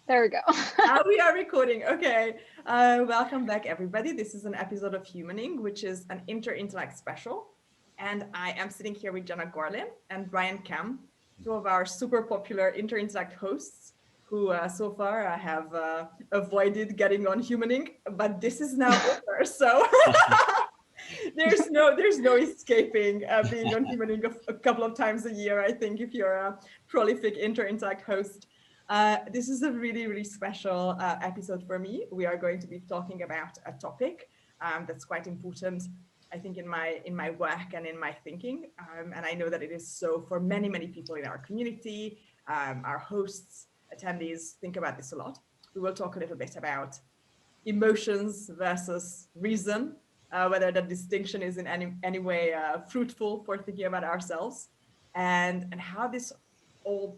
There we go. We are recording. Okay. Welcome back, everybody. This is an episode of Humaning, which is an Interintellect special. And I am sitting here with Gena Gorlin and Bryan Kam, two of our super popular Interintellect hosts who so far have avoided getting on Humaning, but this is now over. So there's no escaping being on Humaning a couple of times a year, I think, if you're a prolific Interintellect host. This is a really, really special episode for me. We are going to be talking about a topic that's quite important, I think, in my work and in my thinking. And I know that it is so for many, many people in our community, our hosts, attendees think about this a lot. We will talk a little bit about emotions versus reason, whether that distinction is in any way fruitful for thinking about ourselves, and how this whole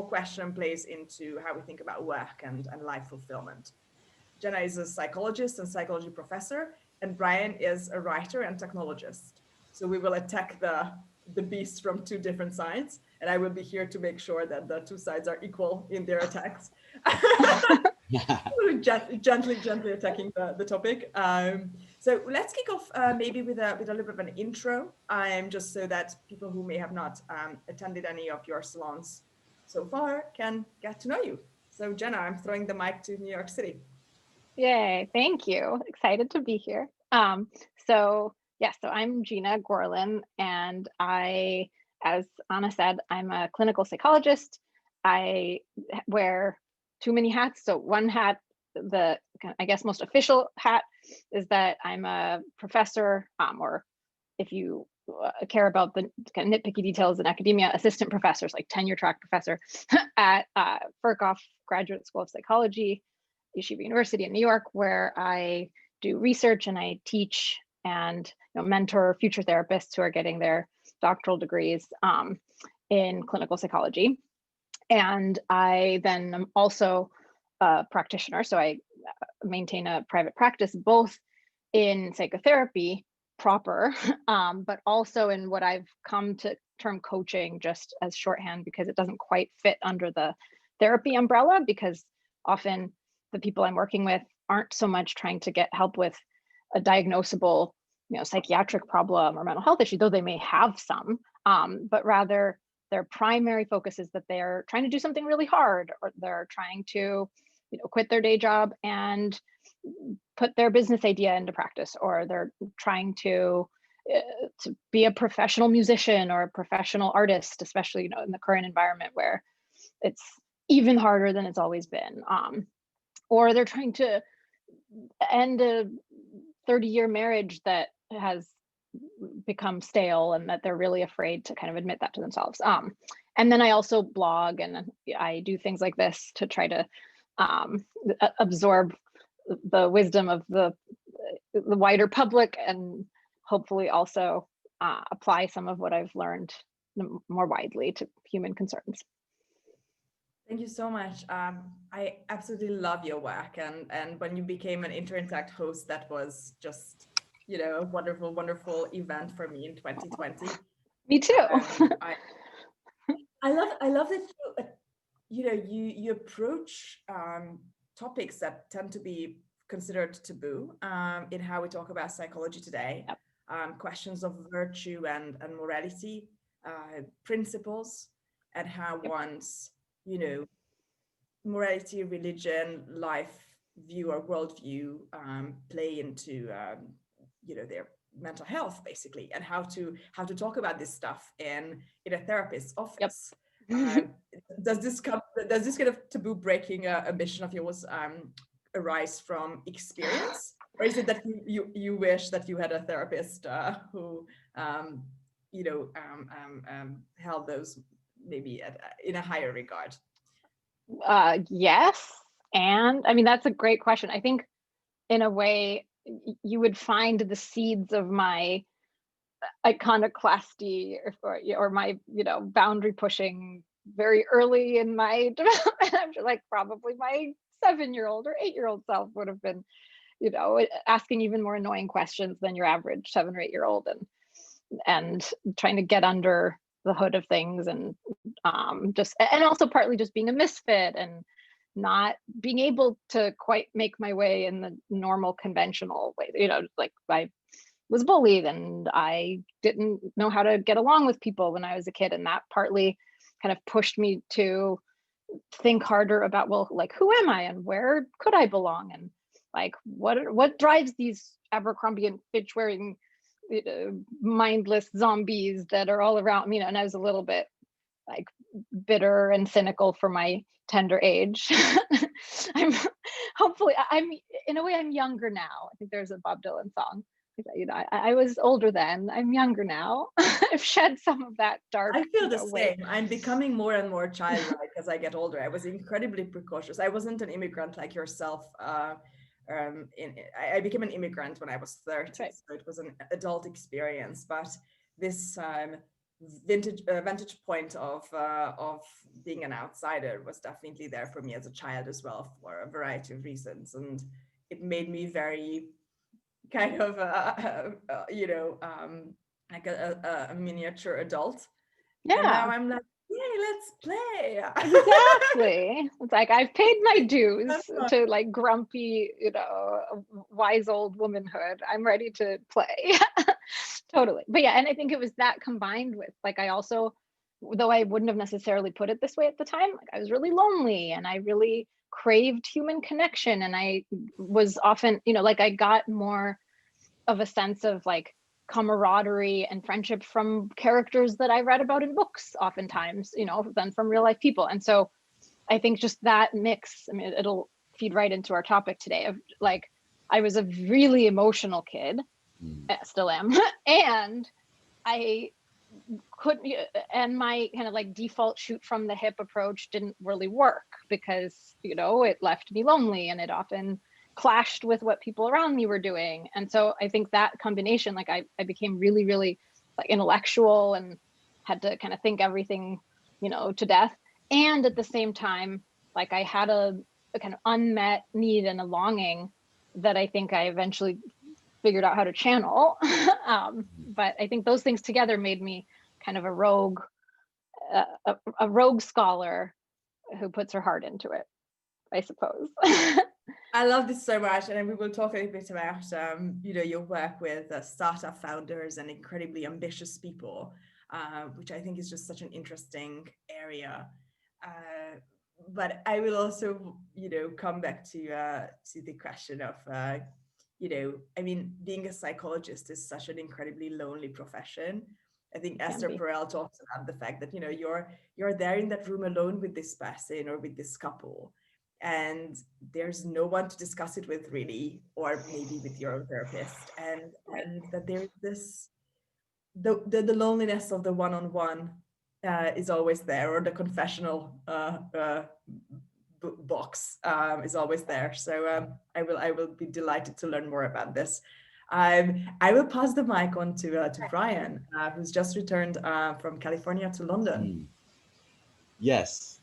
question plays into how we think about work and life fulfillment. Gena is a psychologist and psychology professor, and Bryan is a writer and technologist. So we will attack the beast from two different sides, and I will be here to make sure that the two sides are equal in their attacks. gently attacking the topic. So let's kick off maybe with a little bit of an intro, just so that people who may have not attended any of your salons so far can get to know you. So Gena, I'm throwing the mic to New York City. Yay, thank you. Excited to be here. So I'm Gena Gorlin, and as Anna said, I'm a clinical psychologist. I wear too many hats. So one hat, the I guess most official hat, is that I'm a professor, or if you care about the kind of nitpicky details in academia, assistant professors, like tenure track professor at Furkoff Graduate School of Psychology, Yeshiva University in New York, where I do research and I teach and mentor future therapists who are getting their doctoral degrees in clinical psychology. And I then am also a practitioner, so I maintain a private practice both in psychotherapy proper, but also in what I've come to term coaching, just as shorthand, because it doesn't quite fit under the therapy umbrella, because often the people I'm working with aren't so much trying to get help with a diagnosable, psychiatric problem or mental health issue, though they may have some, but rather their primary focus is that they're trying to do something really hard, or they're trying to, quit their day job and put their business idea into practice, or they're trying to be a professional musician or a professional artist, especially in the current environment where it's even harder than it's always been, or they're trying to end a 30-year marriage that has become stale and that they're really afraid to kind of admit that to themselves. And then I also blog and I do things like this to try to absorb the wisdom of the wider public, and hopefully also apply some of what I've learned more widely to human concerns. Thank you so much. I absolutely love your work, and when you became an Interintellect host, that was just a wonderful, wonderful event for me in 2020. Me too. I love that you approach topics that tend to be considered taboo in how we talk about psychology today. Yep. Questions of virtue and morality, principles, and how yep. one's morality, religion, life view or worldview play into their mental health, basically, and how to talk about this stuff in a therapist's office. Yep. Does this kind of taboo breaking ambition of yours arise from experience, or is it that you wish that you had a therapist who held those maybe in a higher regard? Yes, and I mean that's a great question. I think in a way you would find the seeds of my iconoclasty or my boundary pushing very early in my development. I'm sure, like, probably my 7-year-old or 8-year-old self would have been asking even more annoying questions than your average 7 or 8-year-old, and trying to get under the hood of things, and also partly just being a misfit and not being able to quite make my way in the normal conventional way. Like I was bullied and I didn't know how to get along with people when I was a kid. And that partly kind of pushed me to think harder about, well, like, who am I and where could I belong? And like, what drives these Abercrombie and Fitch wearing mindless zombies that are all around me? And I was a little bit like bitter and cynical for my tender age. I'm in a way, I'm younger now. I think there's a Bob Dylan song. I was older then. I'm younger now. I've shed some of that dark. I feel the weight. same. I'm becoming more and more childlike as I get older. I was incredibly precocious. I wasn't an immigrant like yourself. I became an immigrant when I was 30, right. So it was an adult experience. But this vantage point of being an outsider was definitely there for me as a child as well, for a variety of reasons, and it made me very kind of like a miniature adult. Yeah. And now I'm like, yay, let's play. Exactly. It's like I've paid my dues to like grumpy, wise old womanhood. I'm ready to play. Totally. But yeah, and I think it was that combined with like, I also, though I wouldn't have necessarily put it this way at the time, like I was really lonely and I really craved human connection. And I was often, like I got more of a sense of like camaraderie and friendship from characters that I read about in books oftentimes, than from real life people. And so I think just that mix, I mean, it'll feed right into our topic today of like, I was a really emotional kid, still am, and I couldn't, and my kind of like default shoot from the hip approach didn't really work because, it left me lonely and it often clashed with what people around me were doing. And so I think that combination, like I became really, really like intellectual and had to kind of think everything, to death. And at the same time, like I had a kind of unmet need and a longing that I think I eventually figured out how to channel. But I think those things together made me kind of a rogue scholar who puts her heart into it, I suppose. I love this so much, and we will talk a little bit about your work with startup founders and incredibly ambitious people, which I think is just such an interesting area. But I will also come back to the question of I mean, being a psychologist is such an incredibly lonely profession. I think Esther Perel talks about the fact that you're there in that room alone with this person or with this couple, and there's no one to discuss it with really, or maybe with your therapist, and that there's this the loneliness of the one-on-one is always there, or the confessional box is always there. So I will be delighted to learn more about this. I will pass the mic on to Bryan, who's just returned from California to London. Yes.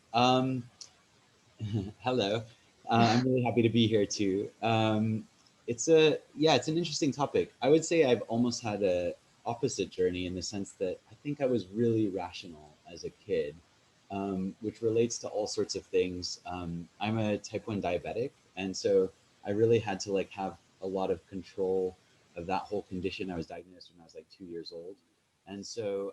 Hello. I'm really happy to be here too. It's an interesting topic. I would say I've almost had a opposite journey in the sense that I think I was really rational as a kid, which relates to all sorts of things. I'm a type 1 diabetic, and so I really had to like have a lot of control of that whole condition. I was diagnosed when I was like 2 years old. And so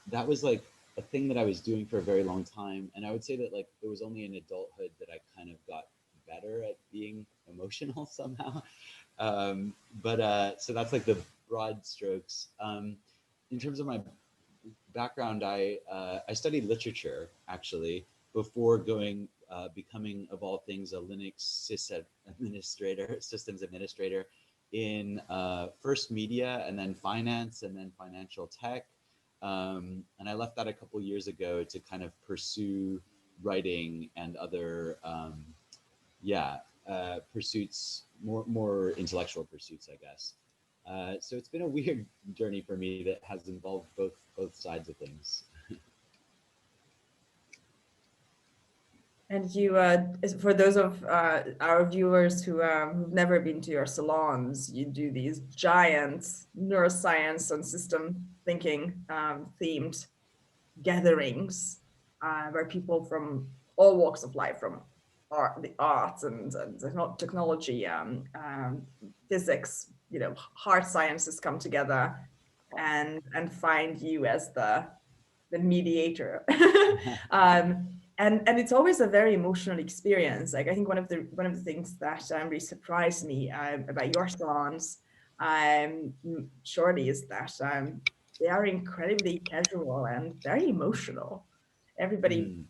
that was like a thing that I was doing for a very long time. And I would say that like it was only in adulthood that I kind of got better at being emotional somehow. So that's like the broad strokes. In terms of my background, I studied literature actually before becoming, of all things, a Linux systems administrator in first media and then finance and then financial tech. And I left that a couple years ago to kind of pursue writing and other pursuits, more intellectual pursuits, I guess. So it's been a weird journey for me that has involved both sides of things. And you, for those of our viewers who've never been to your salons, you do these giant neuroscience and system thinking themed gatherings where people from all walks of life, from the arts and technology, physics, hard sciences come together and find you as the mediator. And it's always a very emotional experience. Like, I think one of the things that really surprised me about your salons, shortly, is that they are incredibly casual and very emotional. Everybody,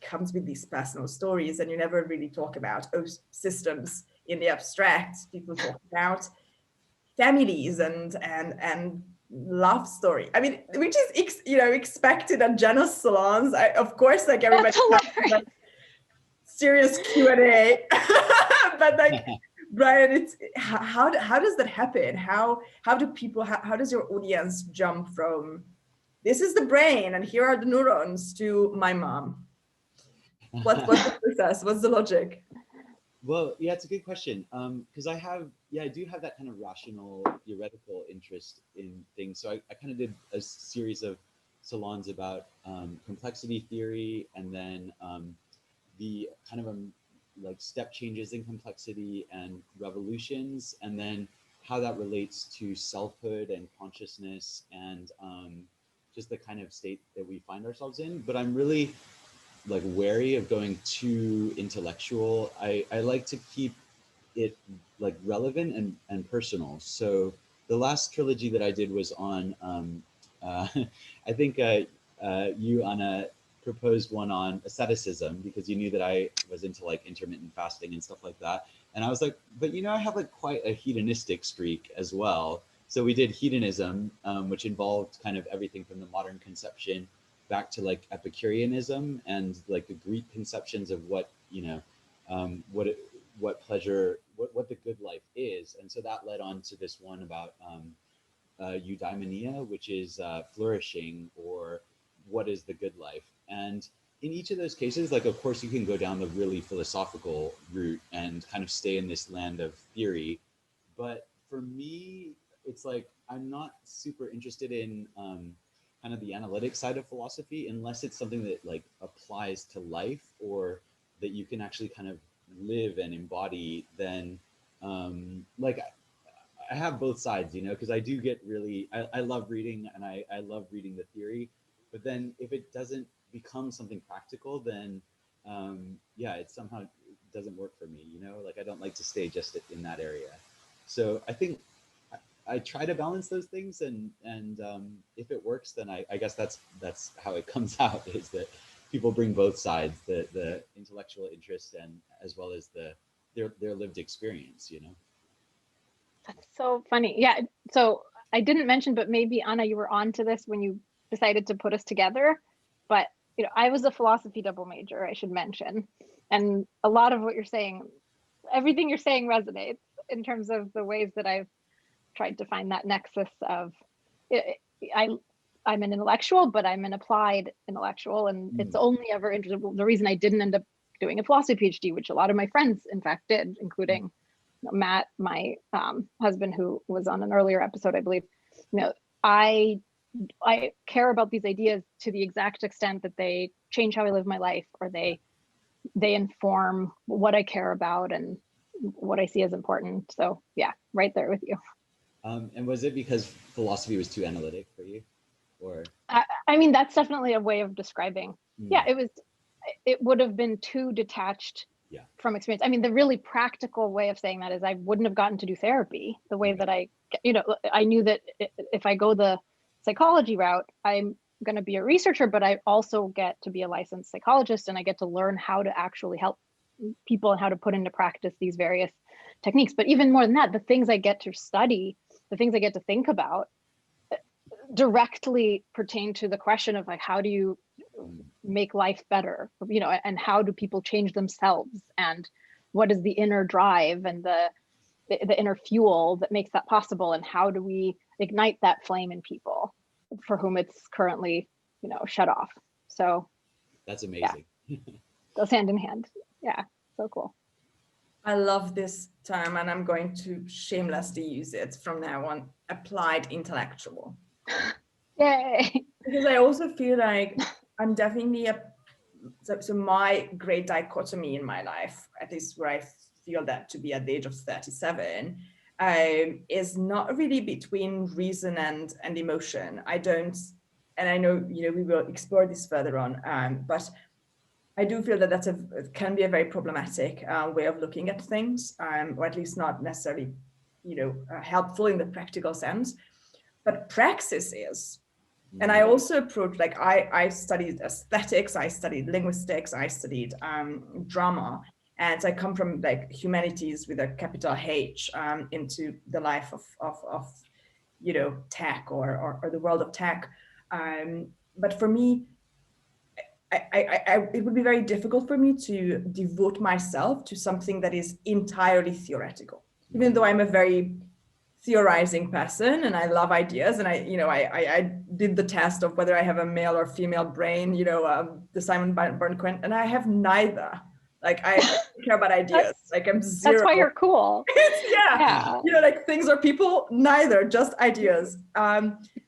comes with these personal stories, and you never really talk about systems in the abstract. People talk about families and love story. I mean, which is expected at Gena salons. Of course, like, everybody has, like, serious Q&A, but like, Bryan, it's how does that happen? How does your audience jump from this is the brain and here are the neurons to my mom? What's the process? What's the logic? Well, yeah, it's a good question. Because I do have that kind of rational, theoretical interest in things. So I kind of did a series of salons about complexity theory, and then the kind of like step changes in complexity and revolutions, and then how that relates to selfhood and consciousness and just the kind of state that we find ourselves in. But I'm really like wary of going too intellectual. I like to keep it like relevant and personal. So the last trilogy that I did was on I think you, Anna, proposed one on asceticism, because you knew that I was into like intermittent fasting and stuff like that. And I was like, but I have like quite a hedonistic streak as well. So we did hedonism, which involved kind of everything from the modern conception back to like Epicureanism and like the Greek conceptions of what what pleasure, what the good life is. And so that led on to this one about Eudaemonia, which is flourishing, or what is the good life. And in each of those cases, like, of course, you can go down the really philosophical route and kind of stay in this land of theory. But for me, it's like, I'm not super interested in kind of the analytic side of philosophy, unless it's something that like applies to life, or that you can actually kind of live and embody. Then like I have both sides, because I do get really, I love reading, and I love reading the theory, but then if it doesn't become something practical, then it somehow doesn't work for me, like I don't like to stay just in that area. So I think I try to balance those things, and if it works, then I guess that's how it comes out, is that people bring both sides, the intellectual interest and as well as their lived experience, That's so funny. Yeah. So I didn't mention, but maybe Anna, you were on to this when you decided to put us together. But I was a philosophy double major, I should mention, and a lot of what you're saying, everything you're saying resonates in terms of the ways that I've tried to find that nexus of I'm an intellectual, but I'm an applied intellectual, and it's only ever interested. The reason I didn't end up doing a philosophy PhD, which a lot of my friends in fact did, including Matt, my husband, who was on an earlier episode, I believe, I care about these ideas to the exact extent that they change how I live my life, or they inform what I care about and what I see as important. So yeah, right there with you. And was it because philosophy was too analytic for you, or? I mean, that's definitely a way of describing. Yeah, it would have been too detached from experience. I mean, the really practical way of saying that is I wouldn't have gotten to do therapy the way that I knew that if I go the psychology route, I'm going to be a researcher, but I also get to be a licensed psychologist, and I get to learn how to actually help people and how to put into practice these various techniques. But even more than that, the things I get to study, the things I get to think about directly pertain to the question of like, how do you make life better, and how do people change themselves, and what is the inner drive and the inner fuel that makes that possible, and how do we ignite that flame in people for whom it's currently shut off. So that's amazing. Goes hand in hand. Yeah, so cool. I love this term, and I'm going to shamelessly use it from now on: applied intellectual. Yay. Because I also feel like I'm definitely so my great dichotomy in my life, at least where I feel that to be at the age of 37, is not really between reason and emotion. I don't, and I know, we will explore this further on, but I do feel that can be a very problematic way of looking at things, or at least not necessarily, helpful in the practical sense. But praxis is. And I also approach, like I studied aesthetics, I studied linguistics, I studied drama, and I come from like humanities with a capital H into the life of tech or the world of tech. But for me, it would be very difficult for me to devote myself to something that is entirely theoretical, even though I'm a very theorizing person and I love ideas, and I did the test of whether I have a male or female brain, the Simon Byrne, and I have neither. Like I don't care about ideas. Like I'm zero. That's why you're cool. Yeah. Like things or people, neither, just ideas.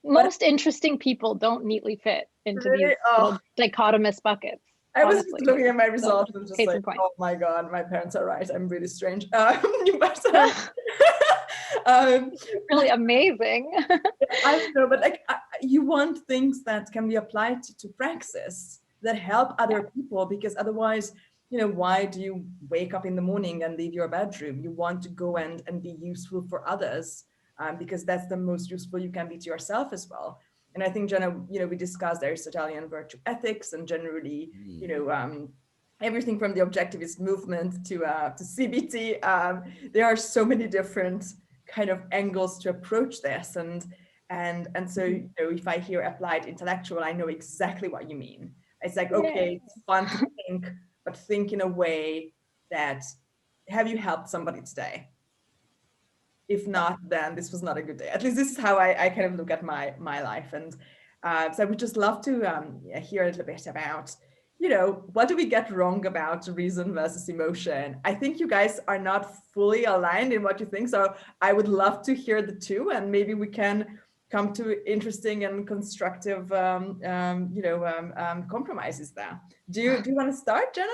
Most interesting people don't neatly fit into these little dichotomous buckets. I was just looking at my results and just like, oh my God, my parents are right. I'm really strange. Really amazing. I don't know, but like you want things that can be applied to praxis that help other people, because otherwise, why do you wake up in the morning and leave your bedroom? You want to go and be useful for others, because that's the most useful you can be to yourself as well. And I think, Gena, we discussed Aristotelian virtue ethics and generally, everything from the objectivist movement to CBT. There are so many different kind of angles to approach this, and so if I hear applied intellectual, I know exactly what you mean. It's like, okay, it's fun to think, but think in a way that, have you helped somebody today? If not, then this was not a good day. At least this is how I kind of look at my life. And so I would just love to hear a little bit about, what do we get wrong about reason versus emotion? I think you guys are not fully aligned in what you think. So I would love to hear the two, and maybe we can come to interesting and constructive, compromises there. Do you want to start, Gena?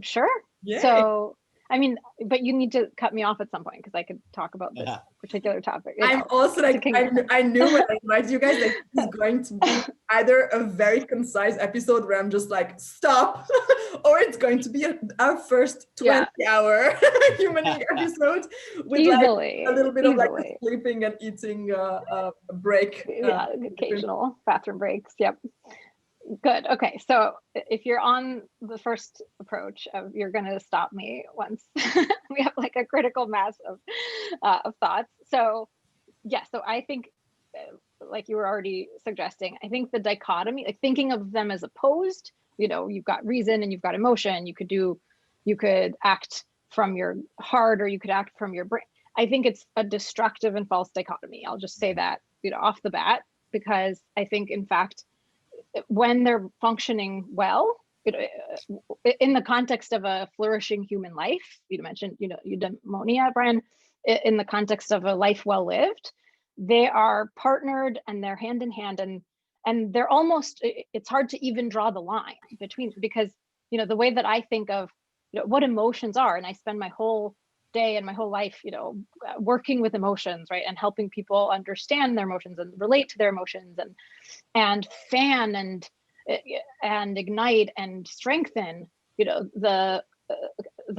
Sure. Yay. So, I mean, but you need to cut me off at some point because I could talk about this particular topic. I'm also like, I knew when I invited you guys that this is going to be either a very concise episode where I'm just like, stop, or it's going to be our first 20-hour human episode with like a little bit of like a sleeping and eating break. Occasional bathroom breaks. Yep. Good. Okay. So if you're on the first approach of, you're going to stop me once we have like a critical mass of thoughts. So so I think, like you were already suggesting, I think the dichotomy, like thinking of them as opposed, you've got reason and you've got emotion. You could act from your heart or you could act from your brain. I think it's a destructive and false dichotomy. I'll just say that, off the bat, because I think, in fact, when they're functioning well, in the context of a flourishing human life, you mentioned, eudaemonia, Bryan, in the context of a life well lived, they are partnered and they're hand in hand, and they're almost, it's hard to even draw the line between, because, the way that I think of, what emotions are, and I spend my whole day and my whole life, working with emotions, right, and helping people understand their emotions and relate to their emotions, and fan and ignite and strengthen, the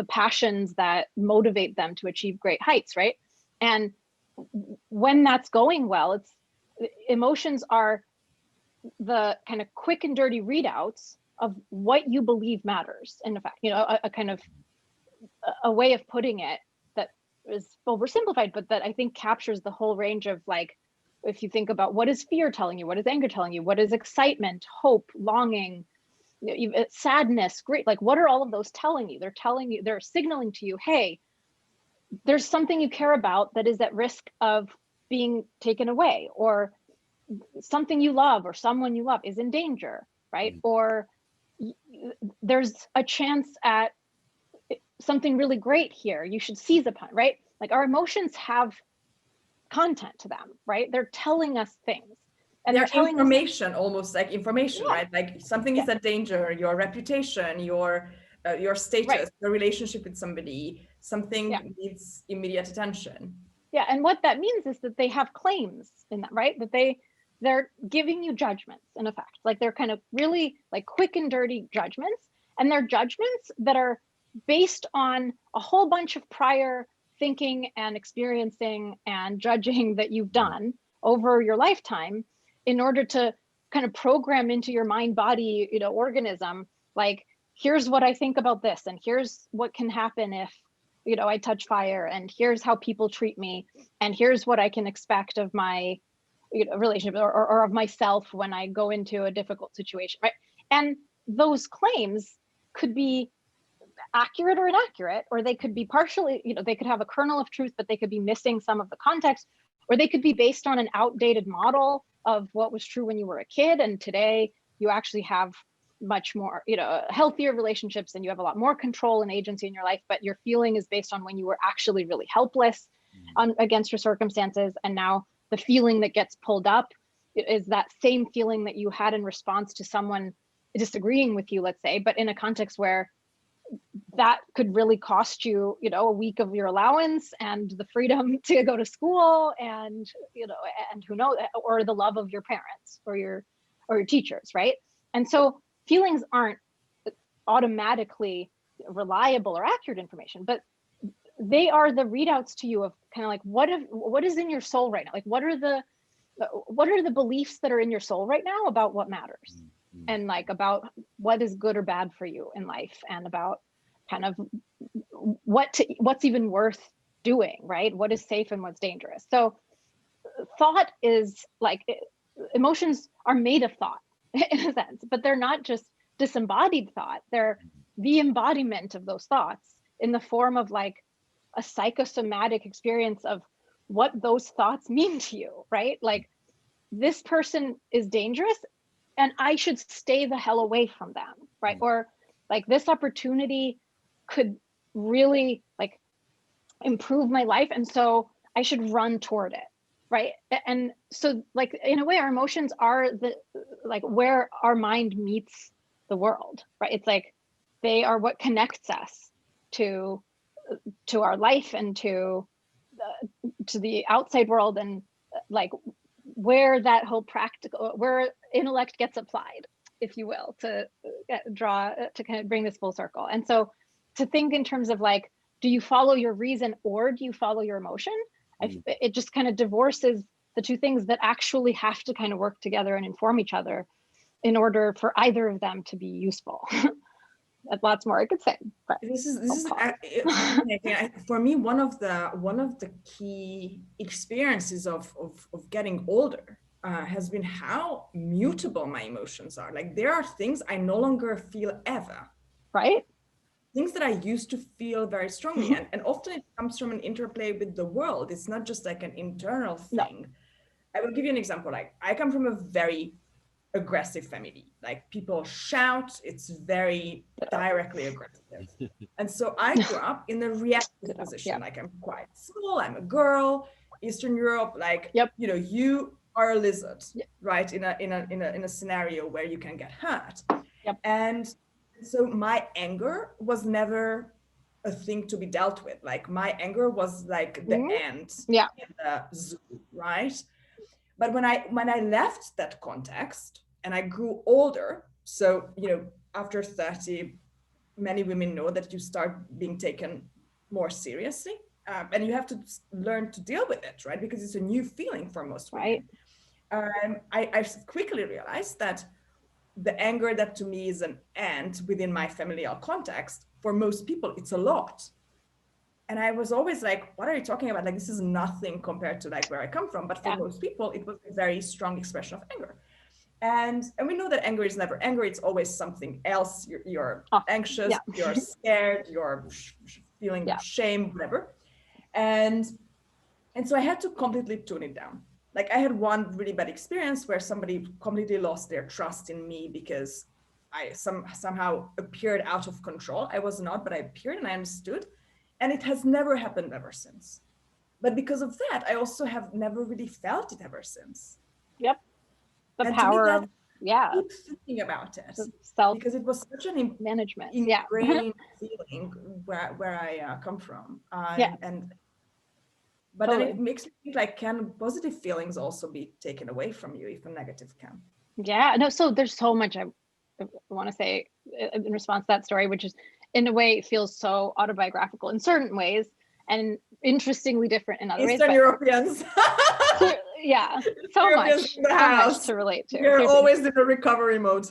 passions that motivate them to achieve great heights, right? And when that's going well, emotions are the kind of quick and dirty readouts of what you believe matters. In fact, a kind of a way of putting it that is oversimplified, but that I think captures the whole range of, like, if you think about, what is fear telling you? What is anger telling you? What is excitement, hope, longing, sadness, grief? Like, what are all of those telling you? They're signaling to you, hey, there's something you care about that is at risk of being taken away, or something you love or someone you love is in danger, right? Or there's a chance at something really great here. You should seize upon, right? Like, our emotions have content to them, right? They're telling us things. And they're telling information, almost like information, Yeah. right? Like something is a danger, your reputation, your status, Right. your relationship with somebody, something Yeah. needs immediate attention. Yeah, and what that means is that they have claims in that, right? That they're giving you judgments in effect. Like they're kind of really like quick and dirty judgments, and they're judgments that are based on a whole bunch of prior thinking and experiencing and judging that you've done over your lifetime in order to kind of program into your mind body, you know, organism, like, here's what I think about this, and here's what can happen if, you know, I touch fire, and here's how people treat me, and here's what I can expect of my, you know, relationship or of myself when I go into a difficult situation, right? And those claims could be accurate or inaccurate, or they could be partially, you know, they could have a kernel of truth, but they could be missing some of the context, or they could be based on an outdated model of what was true when you were a kid, and today you actually have much more, you know, healthier relationships, and you have a lot more control and agency in your life, but your feeling is based on when you were actually really helpless against your circumstances. And now the feeling that gets pulled up is that same feeling that you had in response to someone disagreeing with you, let's say, but in a context where that could really cost you, you know, a week of your allowance and the freedom to go to school, and, you know, and who knows, or the love of your parents or your teachers, right? And so feelings aren't automatically reliable or accurate information, but they are the readouts to you of kind of like what is in your soul right now, like what are the beliefs that are in your soul right now about what matters, and like about what is good or bad for you in life, and about kind of what's even worth doing, right? What is safe and what's dangerous. So thought is like, emotions are made of thought in a sense, but they're not just disembodied thought. They're the embodiment of those thoughts in the form of like a psychosomatic experience of what those thoughts mean to you, right? Like, this person is dangerous and I should stay the hell away from them, right? Or like, this opportunity could really like improve my life, and so I should run toward it, right? And so like, in a way, our emotions are the like where our mind meets the world, right? It's like they are what connects us to our life and to the outside world, and like where that whole practical, where intellect gets applied, if you will, to kind of bring this full circle. And so to think in terms of like, do you follow your reason or do you follow your emotion? It just kind of divorces the two things that actually have to kind of work together and inform each other in order for either of them to be useful. That's lots more I could say, but this is fascinating. For me, one of the key experiences of getting older has been how mutable my emotions are. Like, there are things I no longer feel ever. Right. Things that I used to feel very strongly, and often it comes from an interplay with the world. It's not just like an internal thing. No. I will give you an example. Like, I come from a very aggressive family. Like, people shout, it's very directly aggressive. And so I grew up in a reactive position. Like, I'm quite small, I'm a girl, Eastern Europe, like, you know, you are a lizard, right? In a scenario where you can get hurt. And so my anger was never a thing to be dealt with. Like, my anger was like the ant in the zoo, right? But when I left that context and I grew older, so, you know, after 30, many women know that you start being taken more seriously, and you have to learn to deal with it, right? Because it's a new feeling for most women. I quickly realized that the anger that to me is an ant within my familial context, for most people, it's a lot. And I was always like, what are you talking about? Like, this is nothing compared to like where I come from. But for most people, it was a very strong expression of anger. And we know that anger is never anger. It's always something else. You're anxious, you're scared, you're feeling shame, whatever. And so I had to completely tune it down. Like, I had one really bad experience where somebody completely lost their trust in me because I somehow appeared out of control. I was not, but I appeared and I understood. And it has never happened ever since. But because of that, I also have never really felt it ever since. the And to me, power that of, yeah, keep thinking about it, self because it was such an management. Yeah. ingrained feeling where I come from. Yeah, But then totally. it makes me think, like, can positive feelings also be taken away from you if a negative can? Yeah, no, so there's so much I want to say in response to that story, which is in a way feels so autobiographical in certain ways and interestingly different in other ways. Eastern But Europeans. yeah, so Europeans much, in the so house. much to relate to. You're Seriously. always in the recovery mode.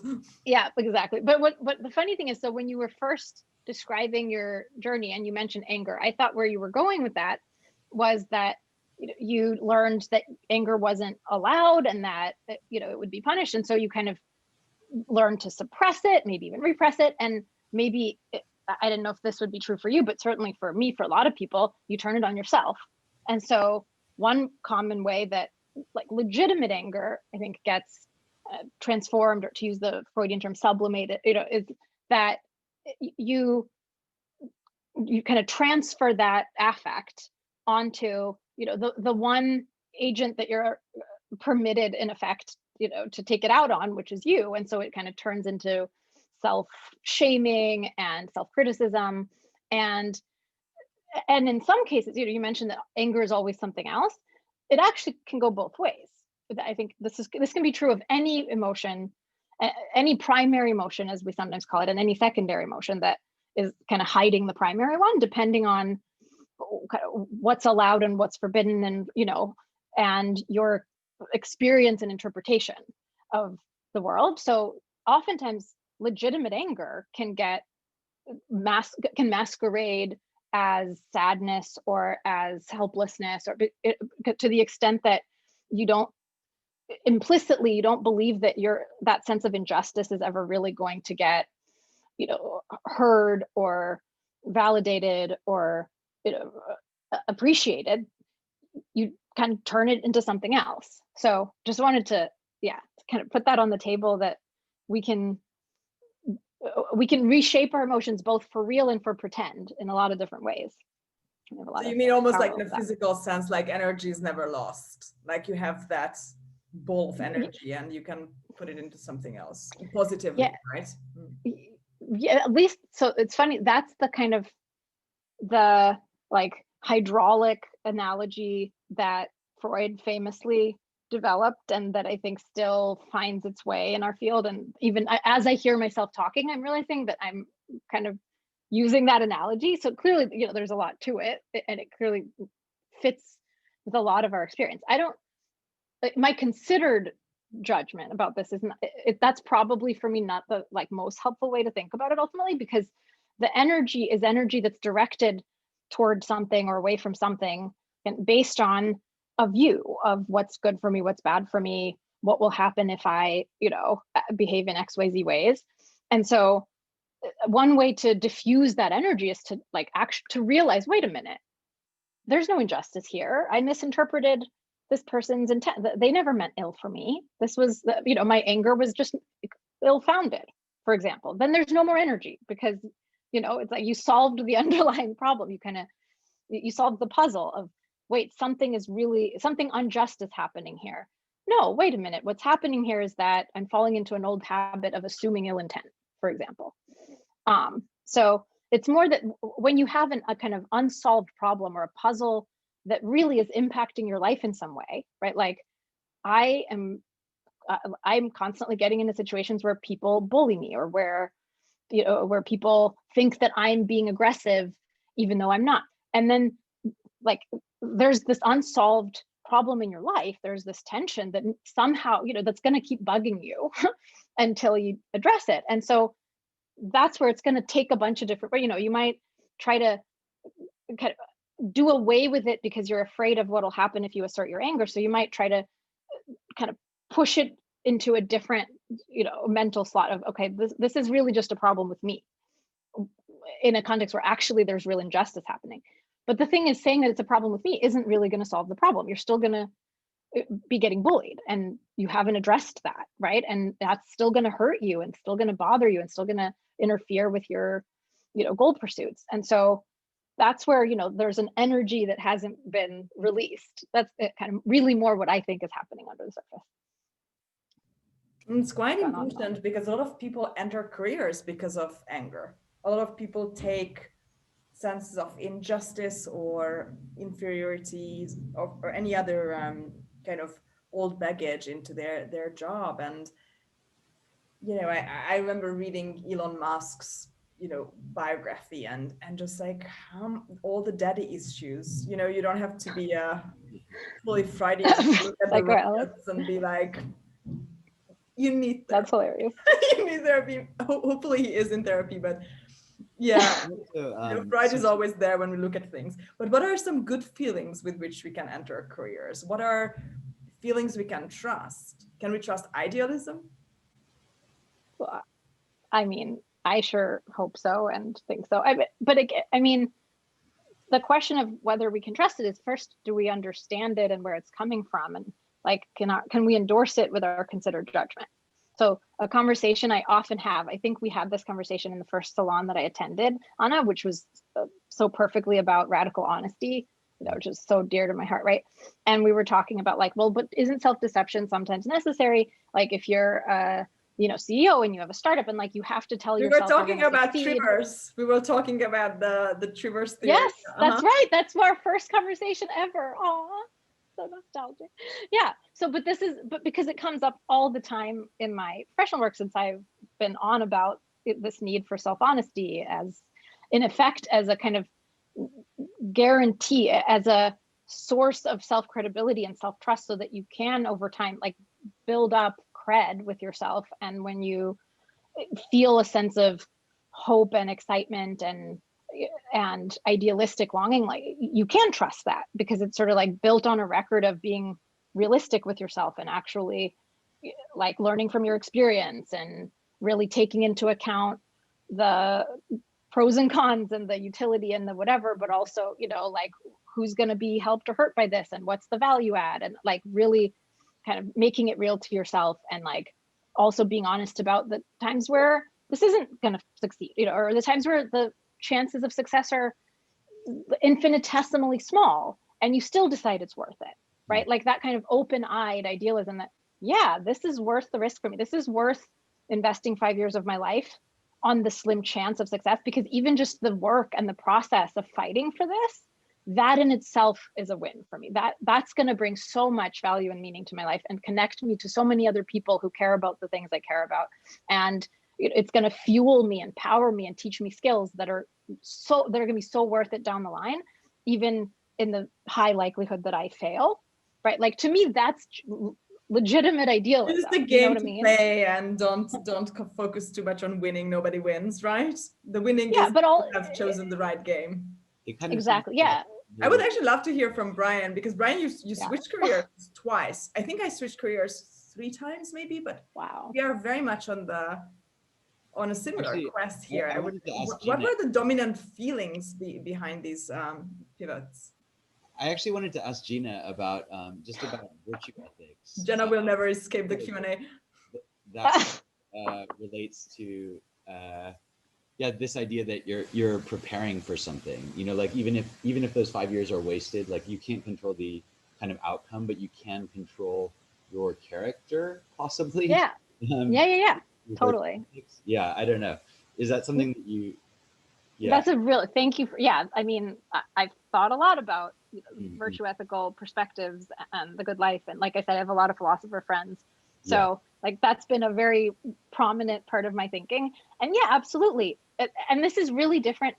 Yeah, exactly. But what the funny thing is, so when you were first describing your journey and you mentioned anger, I thought where you were going with that was that you learned that anger wasn't allowed and that it would be punished, and so you kind of learned to suppress it, maybe even repress it, and maybe I didn't know if this would be true for you, but certainly for me, for a lot of people, you turn it on yourself. And so one common way that like legitimate anger, I think, gets transformed, or to use the Freudian term, sublimated, is that you kind of transfer that affect onto the one agent that you're permitted in effect to take it out on, which is you. And so it kind of turns into self-shaming and self-criticism, and in some cases, you mentioned that anger is always something else. It actually can go both ways. I think this can be true of any emotion, any primary emotion, as we sometimes call it, and any secondary emotion that is kind of hiding the primary one, depending on what's allowed and what's forbidden, and your experience and interpretation of the world. So oftentimes legitimate anger can masquerade as sadness or as helplessness, or to the extent that you don't believe that that sense of injustice is ever really going to get heard or validated or appreciated. You kind of turn it into something else. So just wanted to kind of put that on the table, that we can reshape our emotions both for real and for pretend in a lot of different ways. So you mean almost like in a physical sense, like energy is never lost, like you have that ball of energy and you can put it into something else positively, right? Yeah, at least. So it's funny, that's the kind of the like hydraulic analogy that Freud famously developed, and that I think still finds its way in our field. And even as I hear myself talking, I'm realizing that I'm kind of using that analogy. So clearly, there's a lot to it, and it clearly fits with a lot of our experience. My considered judgment about this is that's probably for me not the most helpful way to think about it ultimately, because the energy is energy that's directed towards something or away from something, and based on a view of what's good for me, what's bad for me, what will happen if I behave in XYZ ways. And so one way to diffuse that energy is to to realize, wait a minute, there's no injustice here. I misinterpreted this person's intent. They never meant ill for me. This was my anger was just ill-founded, for example. Then there's no more energy, because it's like you solved the underlying problem. You solved the puzzle of, wait, something unjust is happening here. No, wait a minute. What's happening here is that I'm falling into an old habit of assuming ill intent, for example. So it's more that when you have a kind of unsolved problem or a puzzle that really is impacting your life in some way, right? Like I'm constantly getting into situations where people bully me, or where people think that I'm being aggressive, even though I'm not. And then there's this unsolved problem in your life. There's this tension that somehow, that's going to keep bugging you until you address it. And so that's where it's going to take a bunch of different, you might try to kind of do away with it because you're afraid of what will happen if you assert your anger. So you might try to kind of push it into a different, mental slot of, okay, this is really just a problem with me, in a context where actually there's real injustice happening. But the thing is, saying that it's a problem with me isn't really going to solve the problem. You're still going to be getting bullied, and you haven't addressed that, right? And that's still going to hurt you, and still going to bother you, and still going to interfere with your goal pursuits. And so that's where there's an energy that hasn't been released. That's kind of really more what I think is happening under the surface. It's quite gone on. important because a lot of people enter careers because of anger. A lot of people take senses of injustice or inferiority or any other kind of old baggage into their job. And I remember reading Elon Musk's biography and just like how all the daddy issues. You don't have to be a fully Freudian to look at the robots and be like, you need therapy. That's hilarious. You need therapy. Hopefully he is in therapy, but yeah, Freud is always there when we look at things. But what are some good feelings with which we can enter careers? What are feelings we can trust? Can we trust idealism? Well, I mean, I sure hope so and think so. But again, I mean, the question of whether we can trust it is first, do we understand it and where it's coming from? And like, can we endorse it with our considered judgment? So a conversation I often have, I think we had this conversation in the first salon that I attended, Anna, which was so perfectly about radical honesty, which is so dear to my heart, right? And we were talking about like, well, but isn't self-deception sometimes necessary? Like if you're CEO and you have a startup and like you have to tell yourself. We were talking about triggers. We were talking about the triggers theory. Yes, that's right. That's our first conversation ever. Aw, so nostalgic. Yeah. So, but because it comes up all the time in my professional work since I've been on about this need for self-honesty as, in effect, as a kind of guarantee, as a source of self-credibility and self-trust, so that you can over time like build up cred with yourself. And when you feel a sense of hope and excitement and idealistic longing, like you can trust that because it's sort of like built on a record of being realistic with yourself and actually like learning from your experience and really taking into account the pros and cons and the utility and the whatever, but also, like who's going to be helped or hurt by this and what's the value add, and like really kind of making it real to yourself, and like also being honest about the times where this isn't going to succeed, or the times where the chances of success are infinitesimally small and you still decide it's worth it, right? Like that kind of open-eyed idealism that, yeah, this is worth the risk for me. This is worth investing 5 years of my life on the slim chance of success, because even just the work and the process of fighting for this, that in itself is a win for me. That's going to bring so much value and meaning to my life and connect me to so many other people who care about the things I care about. And it's going to fuel me, empower me, and teach me skills that are going to be so worth it down the line, even in the high likelihood that I fail, right? Like to me, that's legitimate idealism. This is the game to play, and don't focus too much on winning. Nobody wins, right? The winning is but have chosen the right game. Exactly. Yeah. I would actually love to hear from Bryan, because Bryan, you switched careers twice. I think I switched careers 3 times maybe, but wow, we are very much on a similar quest here. I wanted to ask what were the dominant feelings behind these pivots? I actually wanted to ask Gena about just about virtue ethics. Gena will never escape the Q&A. That relates to this idea that you're preparing for something. Like even if those 5 years are wasted, like you can't control the kind of outcome, but you can control your character possibly. Yeah. Totally. Yeah, I don't know. Is that something that you? Yeah. That's a real. Thank you for. Yeah, I mean, I've thought a lot about virtue ethical perspectives and the good life, and like I said, I have a lot of philosopher friends, so like that's been a very prominent part of my thinking. And yeah, absolutely. And this is really different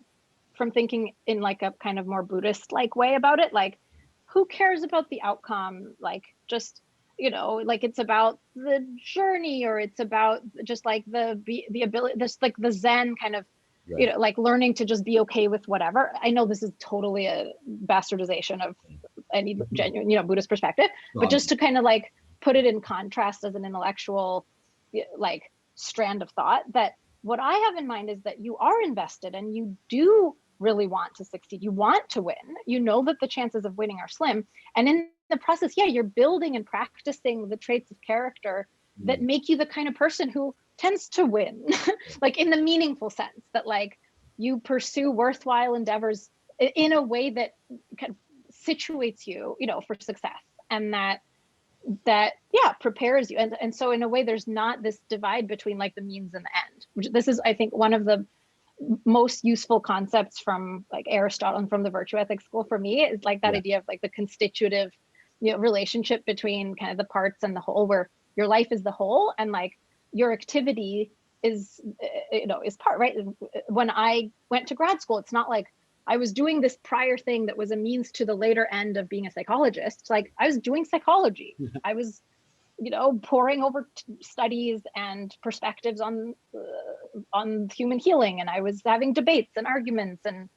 from thinking in like a kind of more Buddhist like way about it. Like, who cares about the outcome? Like, just like it's about the journey, or it's about just like the ability, this like the Zen kind of, like learning to just be okay with whatever. I know this is totally a bastardization of any genuine, Buddhist perspective, but just to kind of like put it in contrast as an intellectual, like strand of thought, that what I have in mind is that you are invested and you do really want to succeed. You want to win. You know that the chances of winning are slim. And in the process, you're building and practicing the traits of character that make you the kind of person who tends to win, like in the meaningful sense that like you pursue worthwhile endeavors in a way that kind of situates you, for success. And that that prepares you. And so in a way, there's not this divide between like the means and the end, which this is, I think, one of the most useful concepts from like Aristotle and from the virtue ethics school for me is like that idea of like the constitutive, relationship between kind of the parts and the whole, where your life is the whole and like your activity is, is part, right? When I went to grad school, it's not like I was doing this prior thing that was a means to the later end of being a psychologist. It's like I was doing psychology. I was, poring over studies and perspectives on human healing, and I was having debates and arguments, and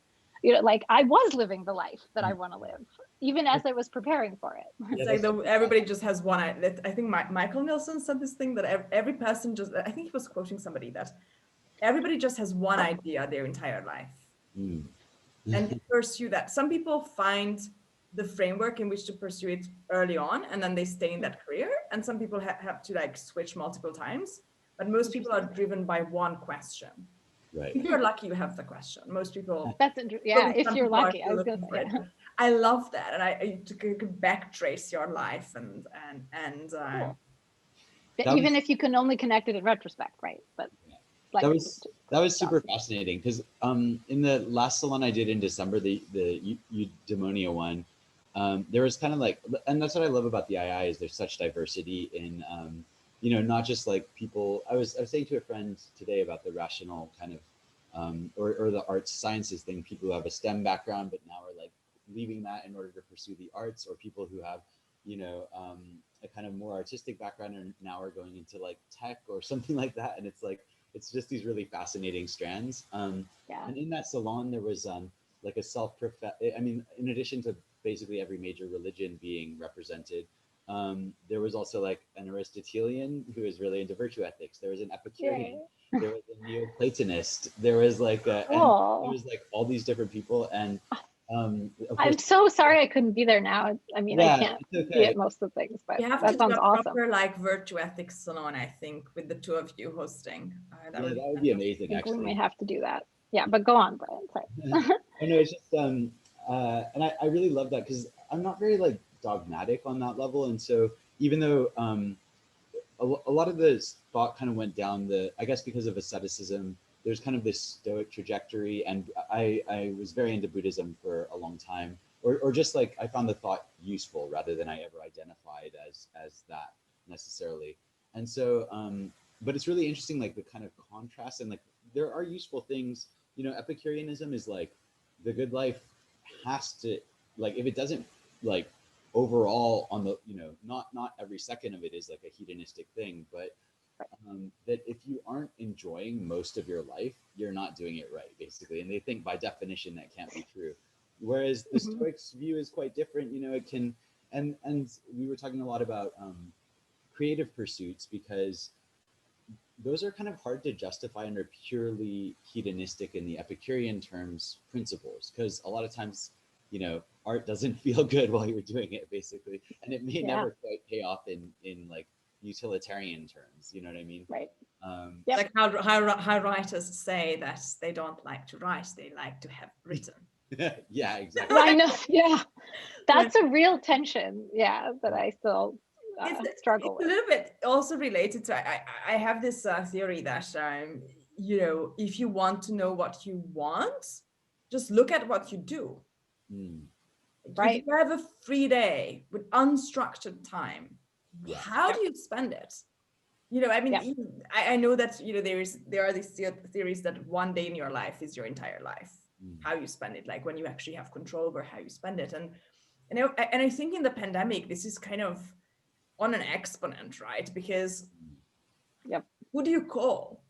like I was living the life that I want to live, even as I was preparing for it. It's like everybody just has one. I think Michael Nielsen said this thing that every person just, I think he was quoting somebody, that everybody just has one idea their entire life. And you pursue that. Some people find the framework in which to pursue it early on, and then they stay in that career. And some people have to like switch multiple times, but most people are driven by one question. Right. If you're lucky, you have the question. Most people. That's interesting. Yeah, if you're lucky, I was going to say. I love that, and you can backtrace your life and cool. Even if you can only connect it in retrospect, right? But like that was super fascinating, because in the last salon I did in December, the Eudaemonia one, there was kind of like, and that's what I love about the II is there's such diversity in not just like people. I was saying to a friend today about the rational kind of or the arts sciences thing, people who have a STEM background but now are like leaving that in order to pursue the arts, or people who have a kind of more artistic background and now are going into like tech or something like that. And it's like, it's just these really fascinating strands. And in that salon, there was like a in addition to basically every major religion being represented, there was also like an Aristotelian who is really into virtue ethics. There was an Epicurean, there was a Neoplatonist, there was like and there was like all these different people. And I'm so sorry I couldn't be there now. I mean, I can't be at most of the things, but that sounds awesome. Proper like virtue ethics salon, I think, with the two of you hosting. That would be amazing. Actually, we may have to do that. Yeah, but go on, Bryan. Sorry. Oh, no, it's just and I really love that, because I'm not very like dogmatic on that level, and so even though a lot of the thought kind of went down I guess because of asceticism, there's kind of this Stoic trajectory, and I was very into Buddhism for a long time, or just like I found the thought useful rather than I ever identified as that necessarily. And so, but it's really interesting, like the kind of contrast, and like there are useful things. Epicureanism is like the good life has to, like, if it doesn't like overall on the not every second of it is like a hedonistic thing, but that if you aren't enjoying most of your life, you're not doing it right, basically. And they think by definition that can't be true. Whereas the Stoics view is quite different. It can, and we were talking a lot about creative pursuits, because those are kind of hard to justify under purely hedonistic, in the Epicurean terms, principles, because a lot of times, art doesn't feel good while you're doing it, basically, and it may never quite pay off in like utilitarian terms, you know what I mean? Right. Like how writers say that they don't like to write, they like to have written. Yeah, exactly. I know. Yeah, that's a real tension. Yeah, that I still struggle with. It's a little bit also related to, I have this theory that if you want to know what you want, just look at what you do. Right. If you have a free day with unstructured time, how do you spend it? I know that there are these theories that one day in your life is your entire life. How you spend it, like when you actually have control over how you spend it. And I think in the pandemic, this is kind of on an exponent, right? Because who do you call?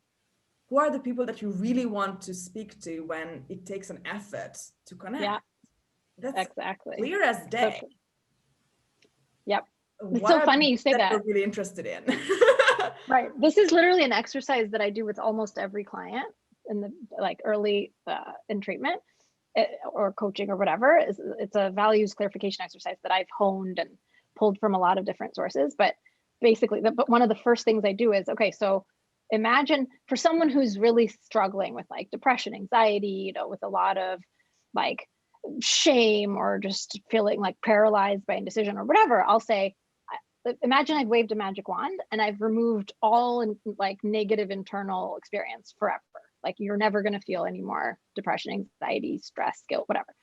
Who are the people that you really want to speak to when it takes an effort to connect? Yeah, that's exactly clear as day. So, it's so funny you say that. We're really interested in. Right. This is literally an exercise that I do with almost every client in the early in treatment or coaching or whatever. It's a values clarification exercise that I've honed and pulled from a lot of different sources. But basically, but one of the first things I do is, okay, so imagine for someone who's really struggling with like depression, anxiety, with a lot of like shame or just feeling like paralyzed by indecision or whatever, I'll say, imagine I've waved a magic wand and I've removed all like negative internal experience forever. Like you're never going to feel any more depression, anxiety, stress, guilt, whatever.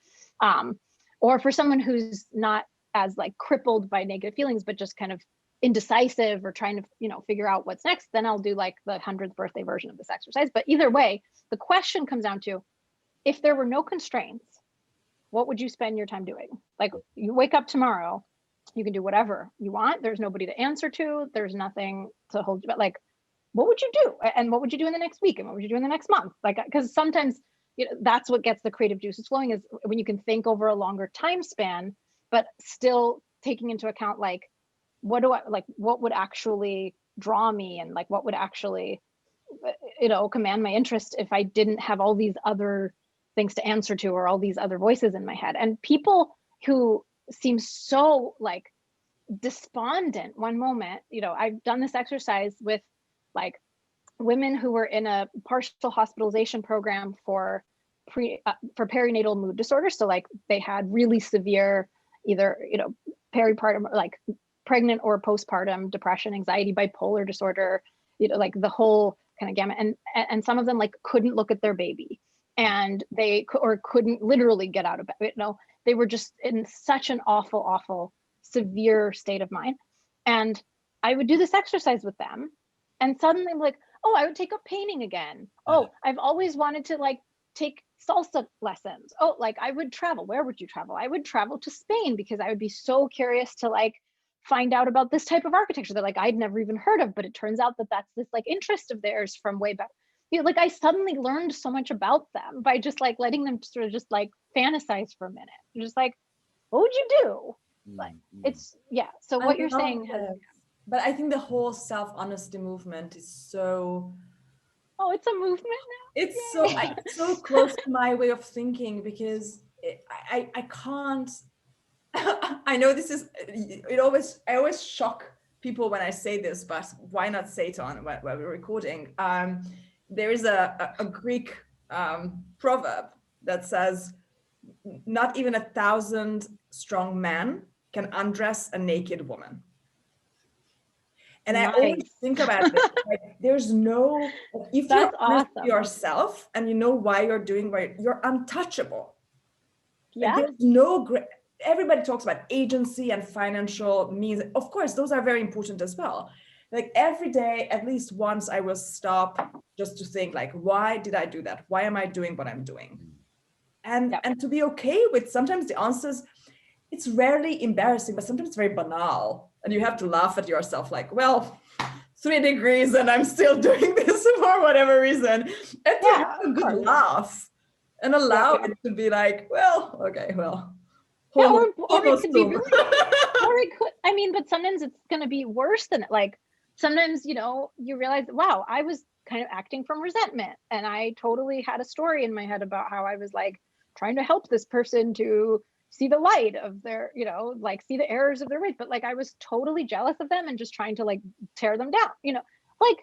Or for someone who's not as like crippled by negative feelings, but just kind of indecisive or trying to, figure out what's next, then I'll do like the 100th birthday version of this exercise. But either way, the question comes down to, if there were no constraints, what would you spend your time doing? Like you wake up tomorrow, you can do whatever you want. There's nobody to answer to. There's nothing to hold you back. Like, what would you do? And what would you do in the next week? And what would you do in the next month? Like, because sometimes that's what gets the creative juices flowing, is when you can think over a longer time span, but still taking into account like, what would actually draw me, and like what would actually, command my interest if I didn't have all these other things to answer to, or all these other voices in my head. And people who seem so like despondent one moment, I've done this exercise with like women who were in a partial hospitalization program for perinatal mood disorders. So like they had really severe, either, peripartum, like pregnant or postpartum depression, anxiety, bipolar disorder, like the whole kind of gamut. And some of them like couldn't look at their baby, and they couldn't literally get out of bed. They were just in such an awful, severe state of mind. And I would do this exercise with them, and suddenly I'm like, oh, I would take up painting again. Oh, I've always wanted to like take salsa lessons. Oh, like I would travel. Where would you travel? I would travel to Spain, because I would be so curious to like find out about this type of architecture that like I'd never even heard of, but it turns out that that's this like interest of theirs from way back. Like I suddenly learned so much about them by just like letting them sort of just like fantasize for a minute. Just like, what would you do? Like it's, yeah. So what you're saying has, but I think the whole self-honesty movement is so, oh, it's a movement now. It's so close to my way of thinking, because I can't, I know this is, I always shock people when I say this, but why not say it on while we're recording? There is a Greek proverb that says, not even 1,000 strong men can undress a naked woman. And I always think about this, like, there's no, if you're honest with yourself and you know why you're doing what you're untouchable. Yeah. Like, there's no everybody talks about agency and financial means. Of course, those are very important as well. Like every day, at least once, I will stop just to think like, why did I do that? Why am I doing what I'm doing? And to be okay with sometimes the answers, it's rarely embarrassing, but sometimes it's very banal. And you have to laugh at yourself like, well, 3 degrees and I'm still doing this for whatever reason. And to have a good laugh and allow it to be like, well, okay, well. Or it could be really, or it could, I mean, but sometimes it's going to be worse than it. Like sometimes, you realize, wow, I was kind of acting from resentment, and I totally had a story in my head about how I was like trying to help this person to see the light of their, like see the errors of their ways, but like I was totally jealous of them and just trying to like tear them down, like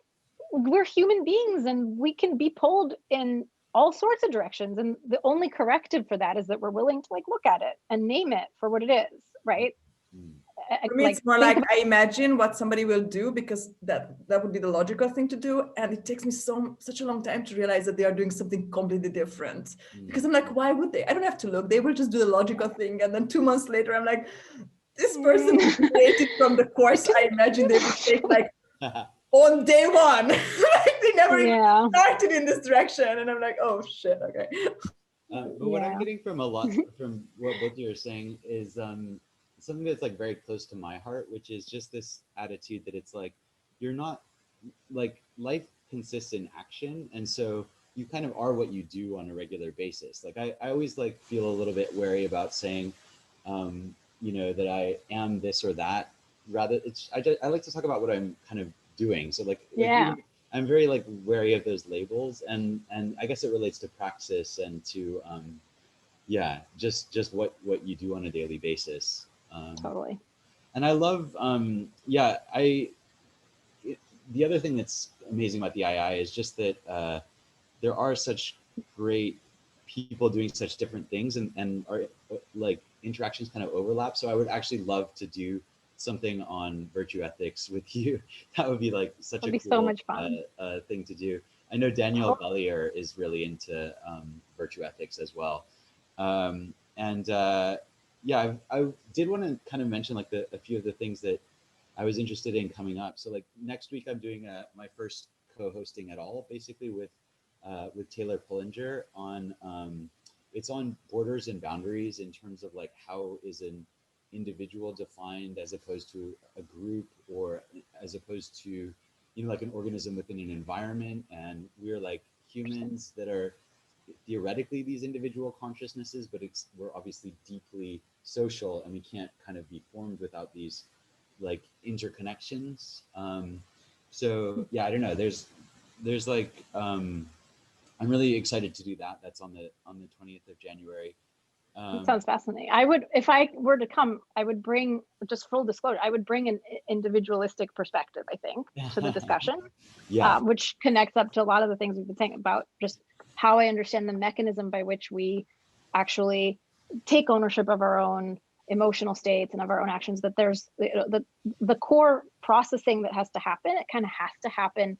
we're human beings and we can be pulled in all sorts of directions, and the only corrective for that is that we're willing to like look at it and name it for what it is, right? For me, it's more like I imagine what somebody will do, because that would be the logical thing to do, and it takes me such a long time to realize that they are doing something completely different, because I'm like, why would they? I don't have to look, they will just do the logical thing, and then 2 months later I'm like, this person is created from the course I imagine they would take like on day one. Like they never even started in this direction, and I'm like, oh shit, okay. But what I'm getting from a lot from what both of you are saying is something that's like very close to my heart, which is just this attitude that it's like, you're not, like, life consists in action, and so you kind of are what you do on a regular basis. Like I always like feel a little bit wary about saying that I am this or that. Rather, I like to talk about what I'm kind of doing. So like I'm very like wary of those labels, and I guess it relates to praxis and to just what you do on a daily basis. Totally. And I love the other thing that's amazing about the II is just that there are such great people doing such different things, and our like interactions kind of overlap. So I would actually love to do something on virtue ethics with you. That would be like such It'll a be cool so much fun. thing to do. I know Danielle Bellier is really into virtue ethics as well. Yeah, I did want to kind of mention like a few of the things that I was interested in coming up. So like next week I'm doing my first co-hosting at all, basically with Taylor Pullinger on it's on borders and boundaries in terms of like how is an individual defined as opposed to a group, or as opposed to, you know, like an organism within an environment. And we're like humans that are theoretically these individual consciousnesses, but we're obviously deeply social, and we can't kind of be formed without these like interconnections. So yeah, I don't know. There's like I'm really excited to do that. That's on the 20th of January. It sounds fascinating. I would, if I were to come, I would bring, just full disclosure, I would bring an individualistic perspective, I think, to the discussion, Yeah. Which connects up to a lot of the things we've been saying about just how I understand the mechanism by which we actually take ownership of our own emotional states and of our own actions. That there's the core processing that has to happen. It kind of has to happen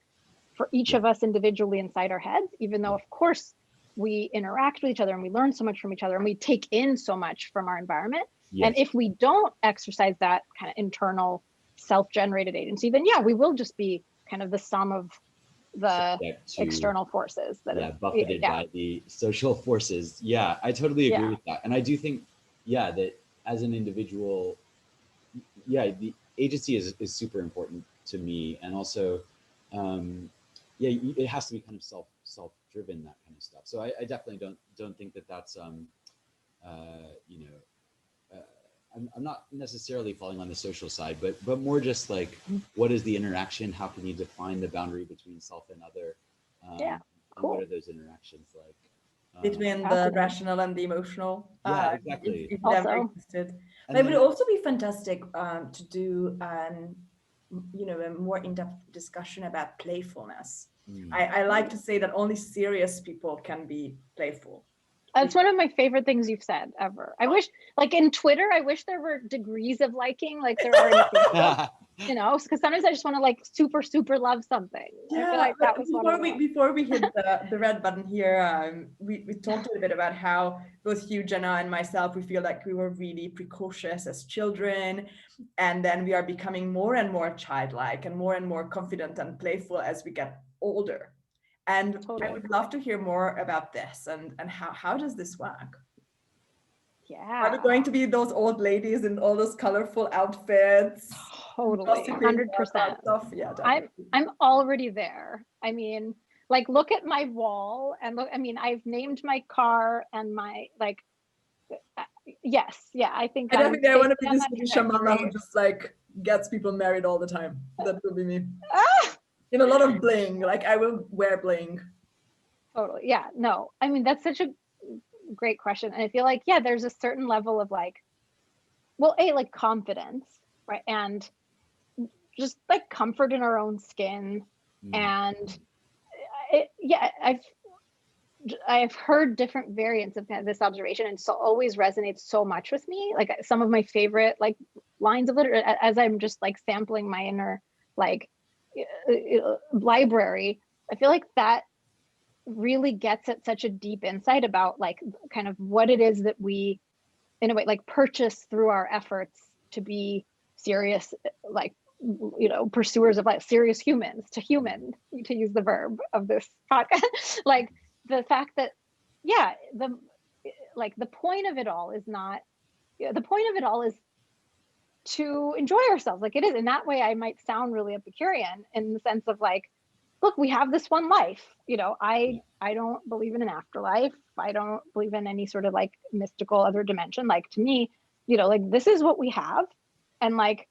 for each of us individually inside our heads, even though, of course, we interact with each other and we learn so much from each other and we take in so much from our environment. Yes. And if we don't exercise that kind of internal self-generated agency, then yeah, we will just be kind of the sum of the external forces that buffeted by the social forces. Yeah, I totally agree with that. And I do think, that as an individual, the agency is super important to me. And also, it has to be kind of self-driven, that kind of stuff. So I definitely don't think that that's I'm not necessarily falling on the social side, but more just like, what is the interaction? How can you define the boundary between self and other? And what are those interactions like? Between the rational and the emotional. Yeah, exactly. If never existed. But it would also be fantastic to do a more in-depth discussion about playfulness. I like to say that only serious people can be playful. That's one of my favorite things you've said ever. I wish, like in Twitter, I wish there were degrees of liking, like there are in Facebook, you know, because sometimes I just want to like super love something. Yeah, I feel like that was before we hit the red button here, we talked a little bit about how both you, Gena, and myself, we feel like we were really precocious as children, and then we are becoming more and more childlike and more confident and playful as we get older. And I would love to hear more about this and how does this work? Yeah. Are we going to be those old ladies in all those colorful outfits? Totally, 100%. Yeah, I'm already there. I mean, like, look at my wall and look, I mean, I've named my car and my, like, yes, yeah, I think I definitely want to be this Swedish shamana who just like gets people married all the time. That will be me. In a lot of bling, like I will wear bling. Totally. Yeah. No, I mean, that's such a great question. And I feel like, there's a certain level of like, well, like confidence, right? And just like comfort in our own skin. And I've heard different variants of this observation, and so always resonates so much with me. Like some of my favorite like lines of literature, as I'm just like sampling my inner like library, I feel like that really gets at such a deep insight about like kind of what it is that we in a way like purchase through our efforts to be serious, like, you know, pursuers of like serious humans, to use the verb of this podcast. Like the fact that the point of it all is not, the point of it all is to enjoy ourselves. Like it is in that way. I might sound really Epicurean in the sense of like, look, we have this one life, you know. I don't believe in an afterlife. I don't believe in any sort of like mystical other dimension. Like to me, you know, like this is what we have, and like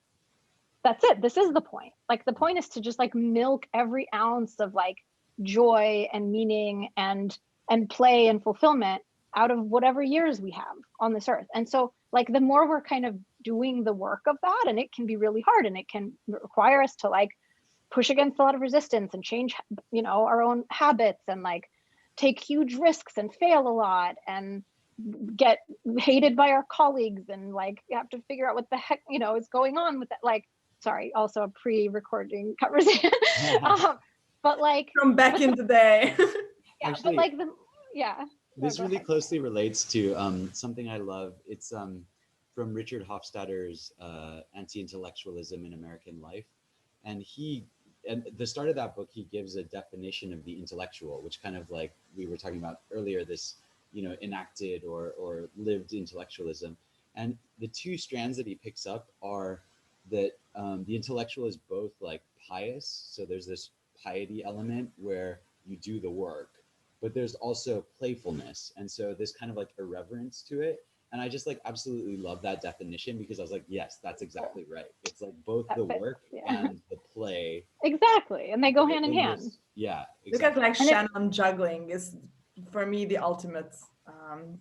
that's it. This is the point. Like the point is to just like milk every ounce of like joy and meaning and play and fulfillment out of whatever years we have on this earth. And so like the more we're kind of doing the work of that, and it can be really hard and it can require us to like push against a lot of resistance and change, you know, our own habits and like take huge risks and fail a lot and get hated by our colleagues and like have to figure out what the heck, is going on with that. Like, sorry, also a pre-recording conversation. But like from back in the day. Yeah, Actually, but like this really closely relates to something I love. It's from Richard Hofstadter's Anti-Intellectualism in American Life. And at the start of that book, he gives a definition of the intellectual, which kind of like we were talking about earlier, this, enacted or lived intellectualism. And the two strands that he picks up are that the intellectual is both like pious. So there's this piety element where you do the work, but there's also playfulness. And so this kind of like irreverence to it. And I just like absolutely love that definition, because I was like, yes, that's exactly right. It's like both the work and the play. Exactly. And they go hand in hand. Yeah. Exactly. Look at like Shannon juggling is for me the ultimate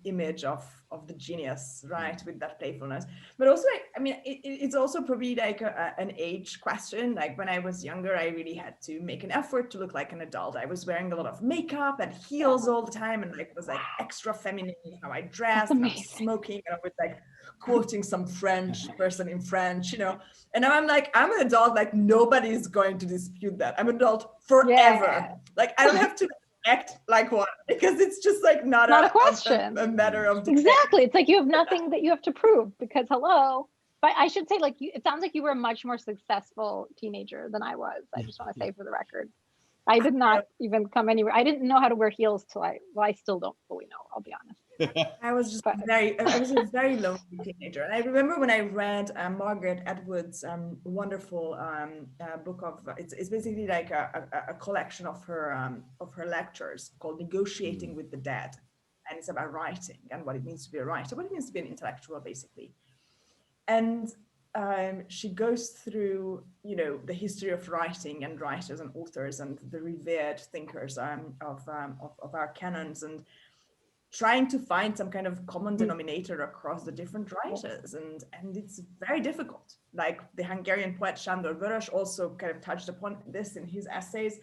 image of the genius, right? With that playfulness. But also, I mean, it's also probably like an age question. Like when I was younger, I really had to make an effort to look like an adult. I was wearing a lot of makeup and heels all the time, and like was like extra feminine in how I dressed, and I was smoking, and I was like quoting some French person in French, And now I'm like, I'm an adult, like nobody's going to dispute that. I'm an adult forever. Yeah. Like I don't have to act like one, because it's just like not a question, a matter of debate. Exactly. It's like you have nothing that you have to prove, because hello. But I should say, like, it sounds like you were a much more successful teenager than I was. I just want to say for the record, I did not even come anywhere. I didn't know how to wear heels till I still don't fully know, I'll be honest. I was a very lonely teenager. And I remember when I read Margaret Atwood's wonderful book of, it's basically like a collection of her lectures called Negotiating with the Dead. And it's about writing and what it means to be a writer, what it means to be an intellectual, basically. And she goes through, the history of writing and writers and authors and the revered thinkers of our canons, and trying to find some kind of common denominator across the different writers. And it's very difficult. Like the Hungarian poet Sándor Vörös also kind of touched upon this in his essays.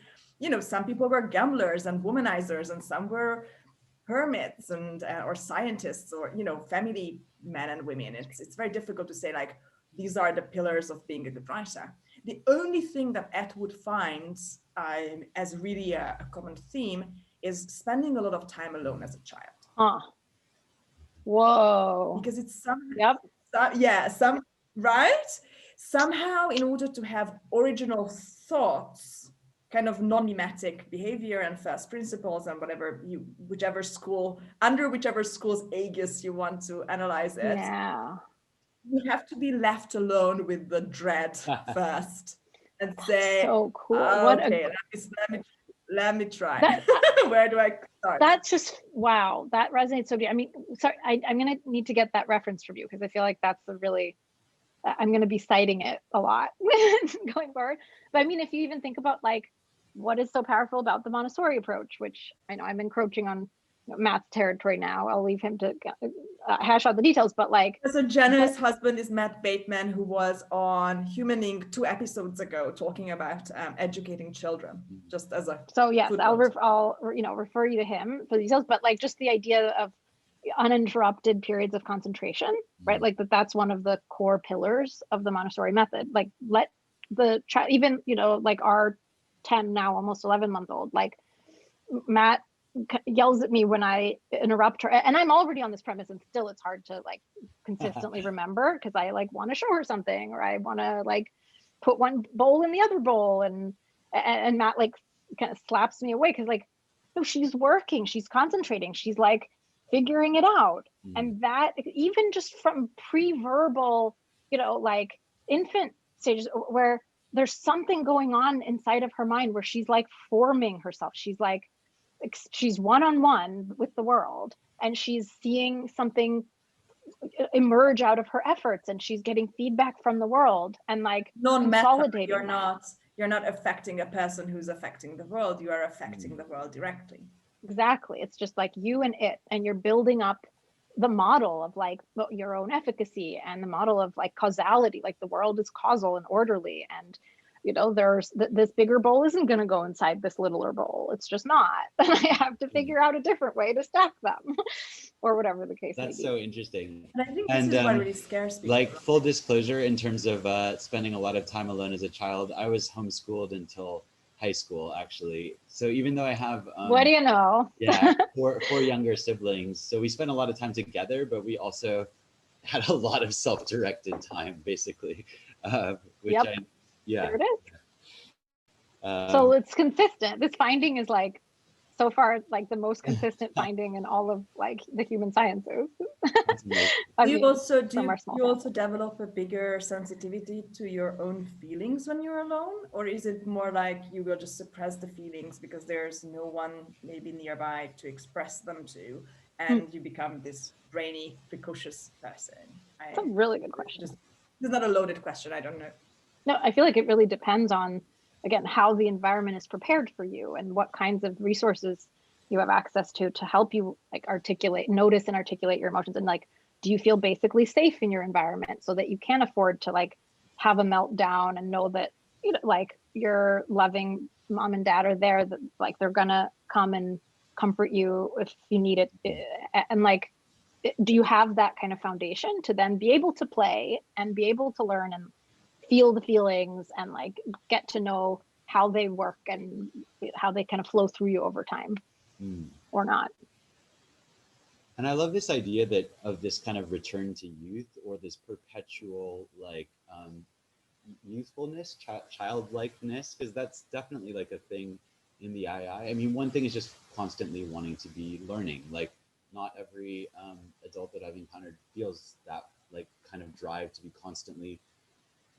Some people were gamblers and womanizers, and some were hermits and or scientists, or family men and women. It's very difficult to say like these are the pillars of being a good writer. The only thing that Atwood finds as really a common theme is spending a lot of time alone as a child. Whoa. Because it's somehow in order to have original thoughts, kind of non-mimetic behavior and first principles and whichever school's aegis you want to analyze it. Yeah. You have to be left alone with the dread first and say, so cool. Okay, let me try. Where do I start? That's just, wow, that resonates so deep. I mean, sorry, I'm going to need to get that reference from you, because I feel like that's I'm going to be citing it a lot going forward. But I mean, if you even think about like, what is so powerful about the Montessori approach, which I know I'm encroaching on Matt's territory now. I'll leave him to hash out the details, but like. So Jenna's husband is Matt Bateman, who was on Humaning 2 episodes ago, talking about educating children, just as a. So yes, I'll refer you to him for the details, but like just the idea of uninterrupted periods of concentration, right? Like that's one of the core pillars of the Montessori method. Like let the child, even, like our 10 now, almost 11-month-old, like Matt yells at me when I interrupt her, and I'm already on this premise, and still it's hard to like consistently remember, because I like want to show her something, or I want to like put one bowl in the other bowl, and Matt like kind of slaps me away, because like, no, she's working, she's concentrating, she's like figuring it out. And that even just from pre-verbal, like infant stages, where there's something going on inside of her mind where she's like forming herself, she's one-on-one with the world, and she's seeing something emerge out of her efforts, and she's getting feedback from the world, and like consolidating. You're not affecting a person who's affecting the world, you are affecting the world directly. Exactly. It's just like you and it, and you're building up the model of like your own efficacy, and the model of like causality, like the world is causal and orderly, and there's this bigger bowl isn't going to go inside this littler bowl. It's just not. And I have to figure out a different way to stack them or whatever the case may be. That's so interesting. And I think this is what really scares people. Like, full disclosure, in terms of spending a lot of time alone as a child, I was homeschooled until high school, actually. So even though I have what do you know? Yeah, four younger siblings, so we spent a lot of time together, but we also had a lot of self-directed time, basically, which there it is. So it's consistent. This finding is like, so far, like the most consistent finding in all of like the human sciences. Do you also develop a bigger sensitivity to your own feelings when you're alone? Or is it more like you will just suppress the feelings because there's no one maybe nearby to express them to, and you become this brainy, precocious person? That's a really good question. This is not a loaded question, I don't know. No, I feel like it really depends on, again, how the environment is prepared for you and what kinds of resources you have access to help you like notice and articulate your emotions. And like, do you feel basically safe in your environment so that you can afford to like have a meltdown and know that, like your loving mom and dad are there, that like they're gonna come and comfort you if you need it. And like, do you have that kind of foundation to then be able to play and be able to learn and feel the feelings and like get to know how they work and how they kind of flow through you over time or not. And I love this idea of this kind of return to youth, or this perpetual like youthfulness, childlikeness, because that's definitely like a thing in the II. I mean, one thing is just constantly wanting to be learning. Like, not every adult that I've encountered feels that like kind of drive to be constantly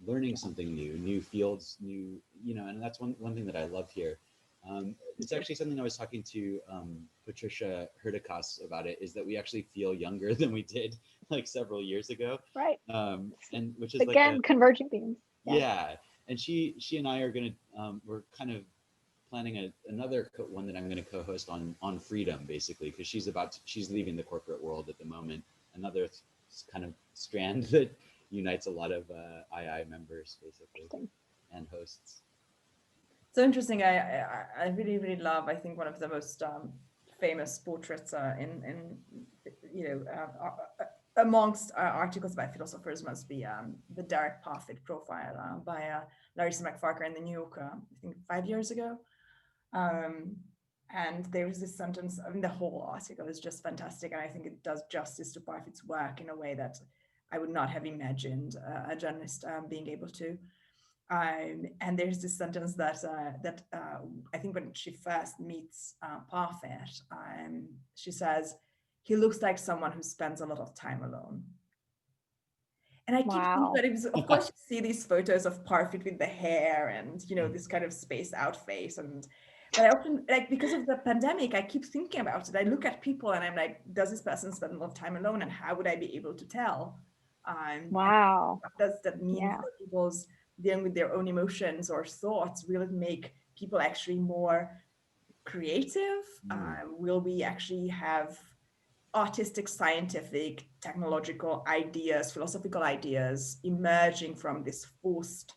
learning something new fields, and that's one thing that I love here. It's actually something I was talking to Patricia Herdekas about, it is that we actually feel younger than we did like several years ago. Right. And which is again, like converging themes. Yeah. And she and I are going to, we're kind of planning another one that I'm going to co-host on freedom, basically, because she's leaving the corporate world at the moment. Another kind of strand that unites a lot of II members, basically, and hosts. So interesting. I really, really love, I think one of the most famous portraits amongst articles by philosophers must be the Derek Parfit profile by Larissa McFarker in the New Yorker, I think 5 years ago. And there was this sentence, I mean, the whole article is just fantastic. And I think it does justice to Parfit's work in a way that I would not have imagined a journalist being able to. And there's this sentence that I think when she first meets Parfit, she says, "He looks like someone who spends a lot of time alone." And I keep thinking that it was, of course, you see these photos of Parfit with the hair and, this kind of spaced out face. But I often, like, because of the pandemic, I keep thinking about it. I look at people and I'm like, does this person spend a lot of time alone? And how would I be able to tell? Wow. What does that mean for people's dealing with their own emotions or thoughts? Will it make people actually more creative? Will we actually have artistic, scientific, technological ideas, philosophical ideas emerging from this forced,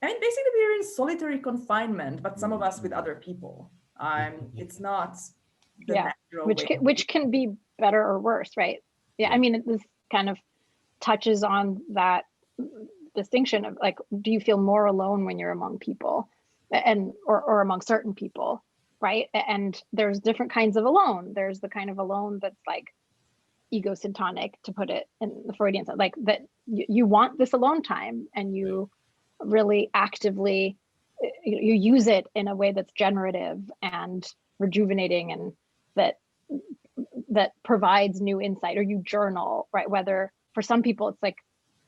I mean, basically we're in solitary confinement, but some of us with other people. It's not the natural way. Which can be better or worse, right? Yeah, I mean, this kind of touches on that distinction of like, do you feel more alone when you're among people or among certain people, right? And there's different kinds of alone. There's the kind of alone that's like egosyntonic, to put it in the Freudian sense, like that you want this alone time and you really actively, you use it in a way that's generative and rejuvenating and that provides new insight, or you journal, right? Whether for some people it's like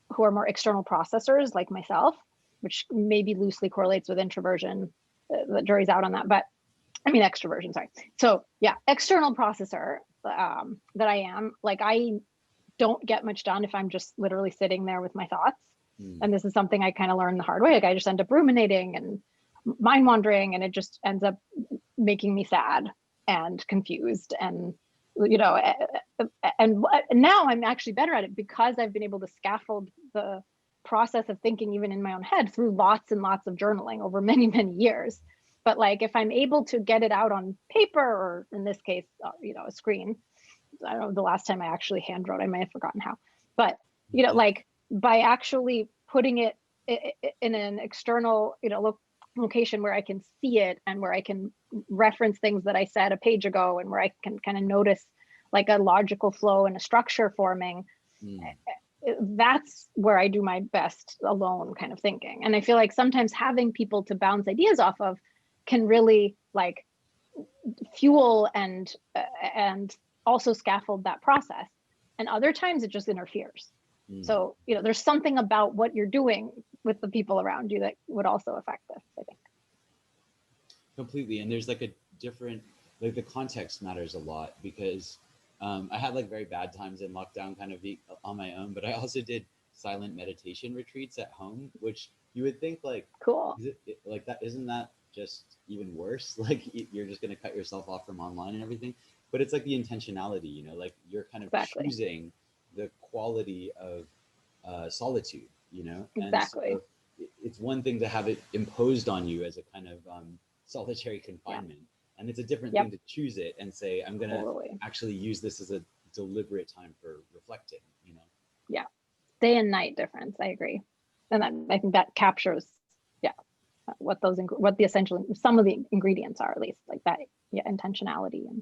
who are more external processors like myself, which maybe loosely correlates with introversion. The jury's out on that, but I mean extroversion, sorry. So yeah, external processor that I am, like I don't get much done if I'm just literally sitting there with my thoughts. And this is something I kind of learned the hard way. Like I just end up ruminating and mind wandering, and it just ends up making me sad and confused. And and now I'm actually better at it because I've been able to scaffold the process of thinking even in my own head through lots and lots of journaling over many, many years. But like, if I'm able to get it out on paper, or in this case, a screen, I don't know, the last time I actually hand wrote, I may have forgotten how, but, like by actually putting it in an external, location where I can see it and where I can reference things that I said a page ago, and where I can kind of notice like a logical flow and a structure forming, that's where I do my best alone kind of thinking. And I feel like sometimes having people to bounce ideas off of can really like fuel and also scaffold that process. And other times it just interferes. So, there's something about what you're doing with the people around you that would also affect this, I think. Completely. And there's like a different, like the context matters a lot, because I had like very bad times in lockdown kind of on my own, but I also did silent meditation retreats at home, which you would think like, cool. Like that, isn't that just even worse? Like you're just going to cut yourself off from online and everything. But it's like the intentionality, like you're kind of choosing the quality of solitude, And so it's one thing to have it imposed on you as a kind of solitary confinement. And it's a different thing to choose it and say, I'm going to actually use this as a deliberate time for reflecting, Yeah. Day and night difference. I agree. And I think that captures, what the essential, some of the ingredients are, at least like that, intentionality. And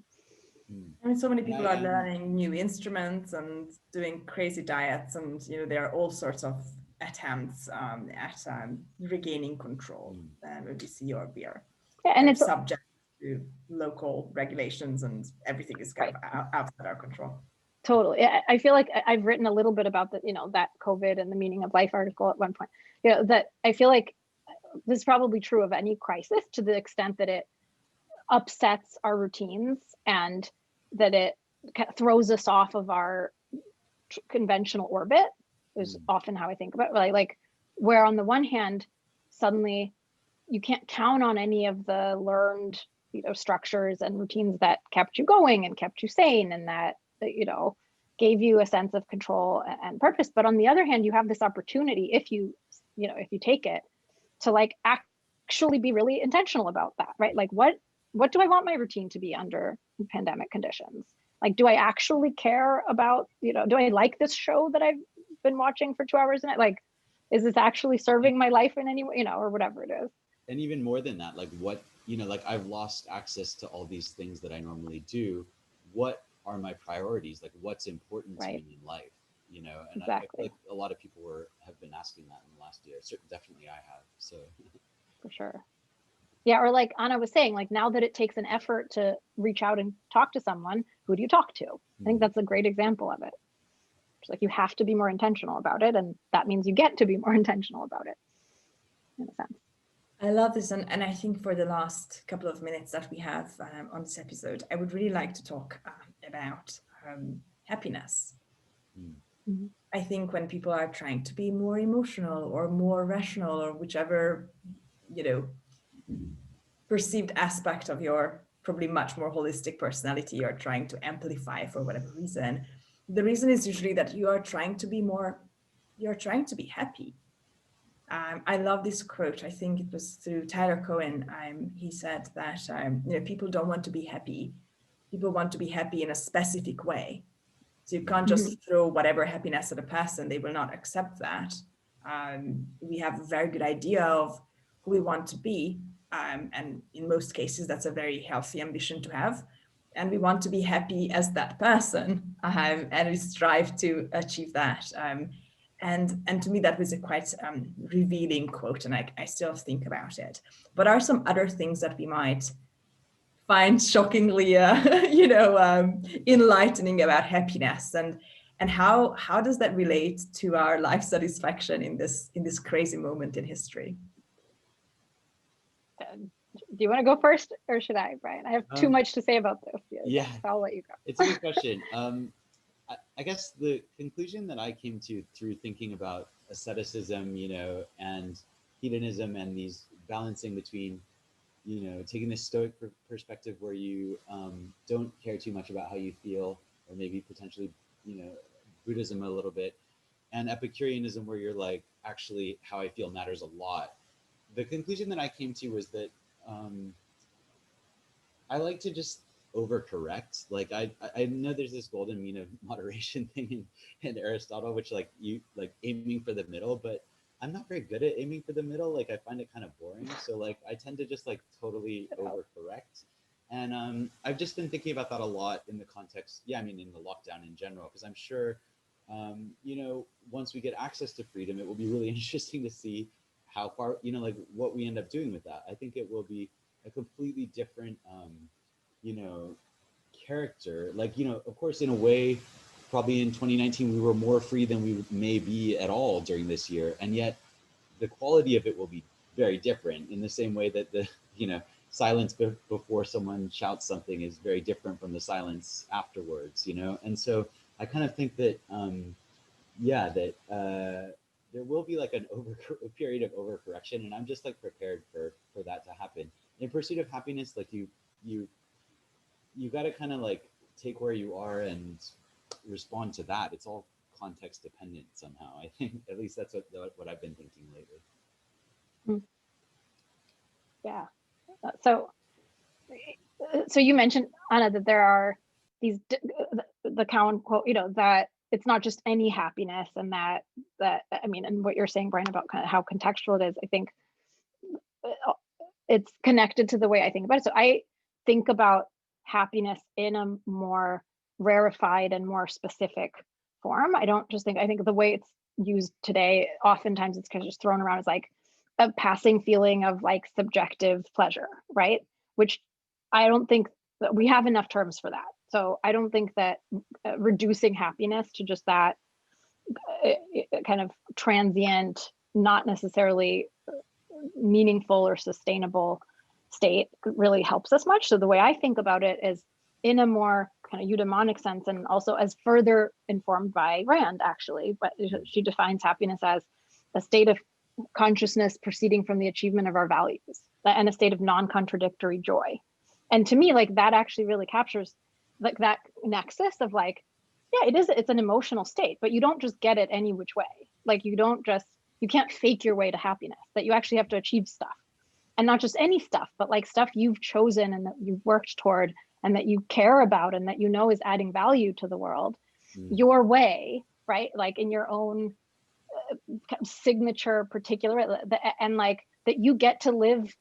I mean, so many people are learning new instruments and doing crazy diets, and there are all sorts of attempts at regaining control. OTC or beer, and it's subject to local regulations, and everything is kind of outside our control. Totally. I feel like I've written a little bit about the, that COVID and the meaning of life article at one point. That I feel like this is probably true of any crisis, to the extent that it upsets our routines and that it throws us off of our conventional orbit, is often how I think about it. Like where on the one hand, suddenly you can't count on any of the learned, structures and routines that kept you going and kept you sane, and that, gave you a sense of control and purpose. But on the other hand, you have this opportunity, if you take it, to like actually be really intentional about that, right? Like what do I want my routine to be under pandemic conditions? Like, do I actually care about, do I like this show that I've been watching for 2 hours a night? Like, is this actually serving my life in any way, or whatever it is? And even more than that, like what, like I've lost access to all these things that I normally do. What are my priorities? Like what's important to me in life, And I feel like a lot of people have been asking that in the last year. Definitely I have, so. For sure. Yeah, or like Anna was saying, like now that it takes an effort to reach out and talk to someone, who do you talk to? I think that's a great example of it. It's like you have to be more intentional about it, and that means you get to be more intentional about it, in a sense. I love this, and I think for the last couple of minutes that we have on this episode, I would really like to talk about happiness. I think when people are trying to be more emotional or more rational, or whichever, perceived aspect of your probably much more holistic personality you're trying to amplify for whatever reason, the reason is usually that you're trying to be happy. I love this quote. I think it was through Tyler Cohen. He said that people don't want to be happy. People want to be happy in a specific way. So you can't just throw whatever happiness at a person. They will not accept that. We have a very good idea of who we want to be. And in most cases, that's a very healthy ambition to have. And we want to be happy as that person. And we strive to achieve that. And to me, that was a quite revealing quote, and I still think about it. But are some other things that we might find shockingly, enlightening about happiness, and how does that relate to our life satisfaction in this crazy moment in history? Do you want to go first, or should I, Brian? I have too much to say about this. Yeah, so I'll let you go. It's a good question. I guess the conclusion that I came to through thinking about asceticism, and hedonism, and these balancing between, taking this stoic perspective where you don't care too much about how you feel, or maybe potentially, Buddhism a little bit, and Epicureanism, where you're like, actually, how I feel matters a lot. The conclusion that I came to was that I like to just overcorrect. Like I know there's this golden mean of moderation thing in Aristotle, which like you like aiming for the middle, but I'm not very good at aiming for the middle. Like I find it kind of boring. So like I tend to just like totally overcorrect. And I've just been thinking about that a lot in the context, yeah, I mean in the lockdown in general, because I'm sure you know, once we get access to freedom, it will be really interesting to see how far, you know, like what we end up doing with that. I think it will be a completely different you know, character. Like, you know, of course, in a way, probably in 2019 we were more free than we may be at all during this year, and yet the quality of it will be very different, in the same way that the, you know, silence before someone shouts something is very different from the silence afterwards, you know. And so I kind of think that yeah, that there will be like a period of overcorrection, and I'm just like prepared for that to happen. In pursuit of happiness, like you got to kind of like take where you are and respond to that. It's all context dependent somehow. I think at least that's what I've been thinking lately. Yeah. So you mentioned, Anna, that there are these the Cowan quote, you know, that it's not just any happiness, and that I mean, and what you're saying, Brian, about kind of how contextual it is, I think it's connected to the way I think about it. So I think about happiness in a more rarefied and more specific form. I don't just think, I think the way it's used today, oftentimes it's kind of just thrown around as like a passing feeling of like subjective pleasure, right? Which I don't think that we have enough terms for that. So I don't think that reducing happiness to just that kind of transient, not necessarily meaningful or sustainable state really helps us much. So the way I think about it is in a more kind of eudaimonic sense, and also as further informed by Rand, actually, but she defines happiness as a state of consciousness proceeding from the achievement of our values and a state of non-contradictory joy. And to me, like that actually really captures like that nexus of like, yeah, it's an emotional state, but you don't just get it any which way. Like you can't fake your way to happiness, that you actually have to achieve stuff. And not just any stuff, but like stuff you've chosen and that you've worked toward and that you care about and that you know is adding value to the world your way, right? Like in your own signature particular, and like that you get to live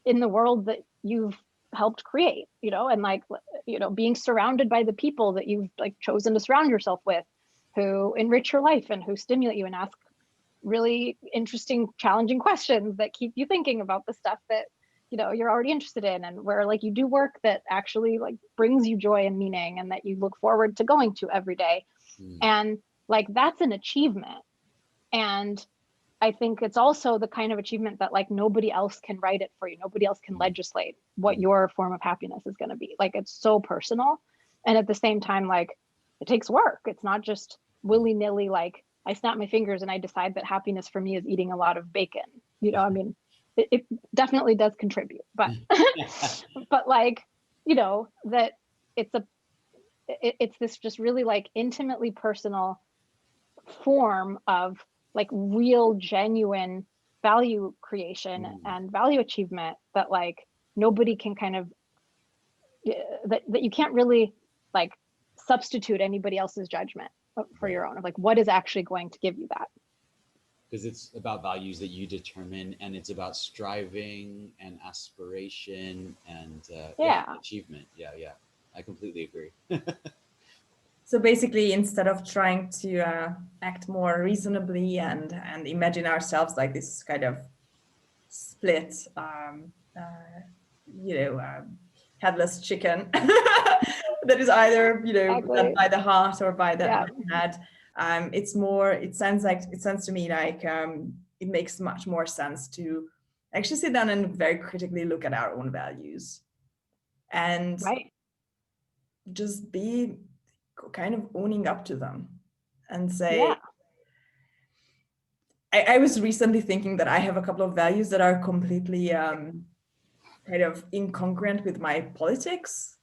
in the world that you've helped create, you know, and like, you know, being surrounded by the people that you've like chosen to surround yourself with, who enrich your life and who stimulate you and ask really interesting, challenging questions that keep you thinking about the stuff that, you know, you're already interested in, and where like you do work that actually like brings you joy and meaning and that you look forward to going to every day. And like that's an achievement. And I think it's also the kind of achievement that like nobody else can write it for you. Nobody else can legislate what your form of happiness is going to be. Like it's so personal. And at the same time, like it takes work. It's not just willy-nilly, like I snap my fingers and I decide that happiness for me is eating a lot of bacon. You know, I mean, it definitely does contribute, but but like, you know, that it's this just really like intimately personal form of like real genuine value creation and value achievement that like nobody can kind of that you can't really like substitute anybody else's judgment for your own, of like what is actually going to give you that. Because it's about values that you determine, and it's about striving and aspiration and achievement. Yeah, I completely agree. So basically, instead of trying to act more reasonably and imagine ourselves like this kind of split, headless chicken that is either, you know, led by the heart or by the head, it sounds to me like it makes much more sense to actually sit down and very critically look at our own values and just be kind of owning up to them and say, I was recently thinking that I have a couple of values that are completely kind of incongruent with my politics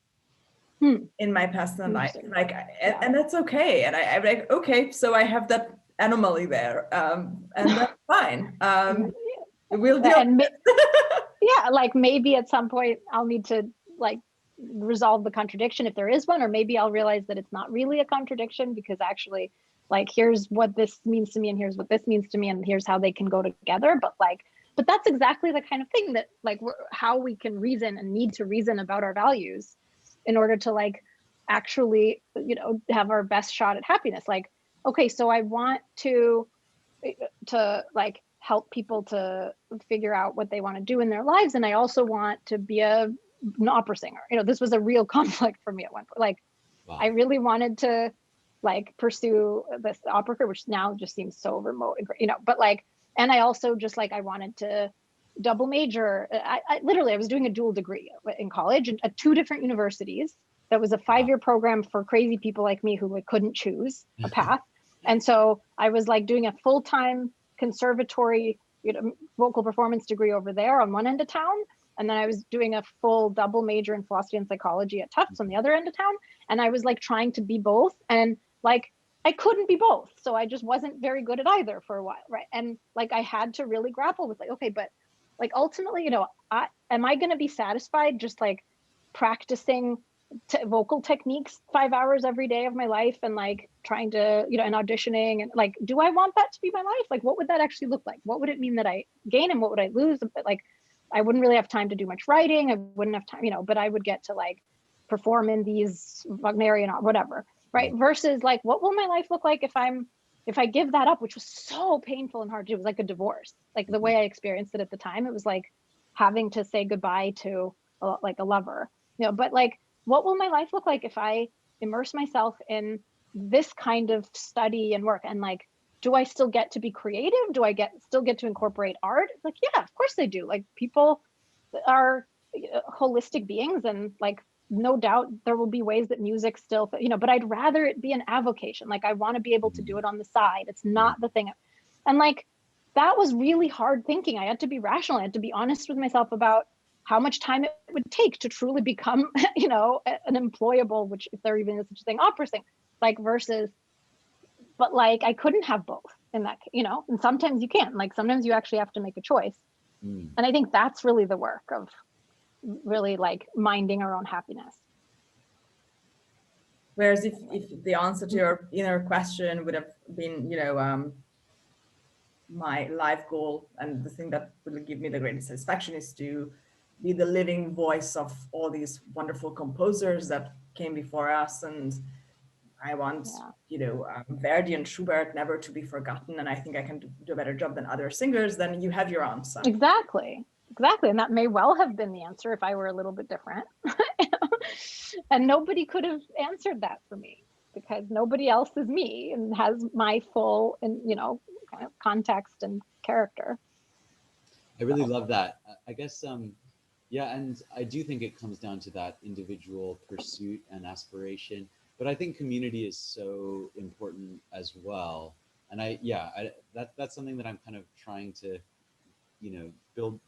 in my personal life. Like, and that's okay. And I'm like, okay, so I have that anomaly there, and that's fine. We'll deal. And yeah, like maybe at some point I'll need to like resolve the contradiction if there is one, or maybe I'll realize that it's not really a contradiction, because actually, like, here's what this means to me and here's what this means to me and here's how they can go together. But that's exactly the kind of thing that like how we can reason and need to reason about our values in order to like actually, you know, have our best shot at happiness. Like, okay, so I want to like help people to figure out what they want to do in their lives, and I also want to be an opera singer. You know, this was a real conflict for me at one point. Like, wow. I really wanted to like pursue this opera career, which now just seems so remote, you know, but like, and I also just like, I wanted to double major. I literally, I was doing a dual degree in college at 2 different universities. That was a 5-year program for crazy people like me who couldn't choose a path. And so I was like doing a full-time conservatory, you know, vocal performance degree over there on one end of town. And then I was doing a full double major in philosophy and psychology at Tufts on the other end of town. And I was like trying to be both. And like, I couldn't be both. So I just wasn't very good at either for a while, right? And like, I had to really grapple with like, okay, but like ultimately, you know, am I going to be satisfied just like practicing vocal techniques 5 hours every day of my life and like trying to, you know, and auditioning, and like, do I want that to be my life? Like, what would that actually look like? What would it mean that I gain and what would I lose? But like, I wouldn't really have time to do much writing. I wouldn't have time, you know, but I would get to like perform in these Wagnerian or whatever, right? Versus like, what will my life look like if I give that up, which was so painful and hard to do. It was like a divorce. Like the way I experienced it at the time, it was like having to say goodbye to like a lover, you know, but like, what will my life look like if I immerse myself in this kind of study and work? And like, do I still get to be creative? Do I still get to incorporate art? Like, yeah, of course they do. Like, people are holistic beings, and like, no doubt there will be ways that music still, you know, but I'd rather it be an avocation. Like, I want to be able to do it on the side. It's not the thing. And like, that was really hard thinking. I had to be rational. I had to be honest with myself about how much time it would take to truly become, you know, an employable, which if there even is such a thing, opera singer, like versus, but like, I couldn't have both in that, you know, and sometimes you can't, like, sometimes you actually have to make a choice. And I think that's really the work of really like minding our own happiness. Whereas if the answer to your inner question would have been, you know, my life goal and the thing that will give me the greatest satisfaction is to be the living voice of all these wonderful composers that came before us, and I want, you know, Verdi and Schubert never to be forgotten, and I think I can do a better job than other singers. Then you have your answer. Exactly, and that may well have been the answer if I were a little bit different. And nobody could have answered that for me, because nobody else is me and has my full and, you know, kind of context and character. I really love that. I guess yeah, and I do think it comes down to that individual pursuit and aspiration, but I think community is so important as well. And that's something that I'm kind of trying to, you know,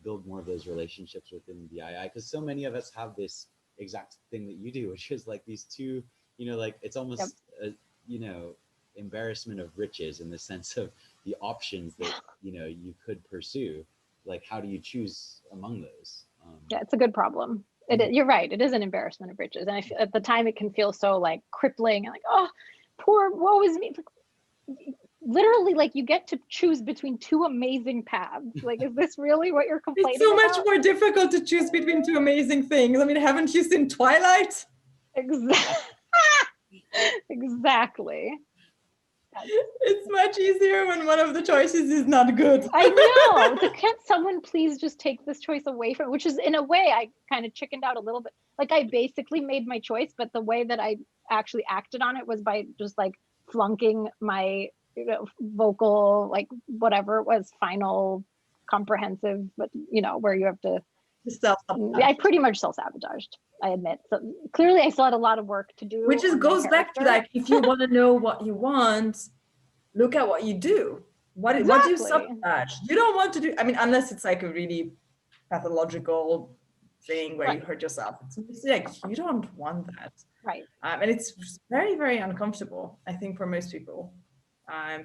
build more of those relationships within the II, because so many of us have this exact thing that you do, which is like these two, you know, like it's almost a, you know, embarrassment of riches in the sense of the options that, you know, you could pursue. Like, how do you choose among those? Yeah, it's a good problem. You're right. It is an embarrassment of riches. And at the time it can feel so like crippling and like, oh, poor, woe is me. Literally, like, you get to choose between 2 amazing paths. Like, is this really what you're complaining about? It's so much more difficult to choose between 2 amazing things. I mean, haven't you seen Twilight? Exactly. It's much easier when one of the choices is not good. I know. So can't someone please just take this choice away from, which is, in a way, I kind of chickened out a little bit. Like, I basically made my choice, but the way that I actually acted on it was by just like flunking my, you know, vocal, like whatever it was, final comprehensive, but you know, where you have to, I pretty much self-sabotaged, I admit. So clearly I still had a lot of work to do. Which just goes back to, like, if you want to know what you want, look at what you do. What do you sabotage? You don't want to do, I mean, unless it's like a really pathological thing where you hurt yourself. It's like, you don't want that. Right. And it's very, very uncomfortable, I think, for most people.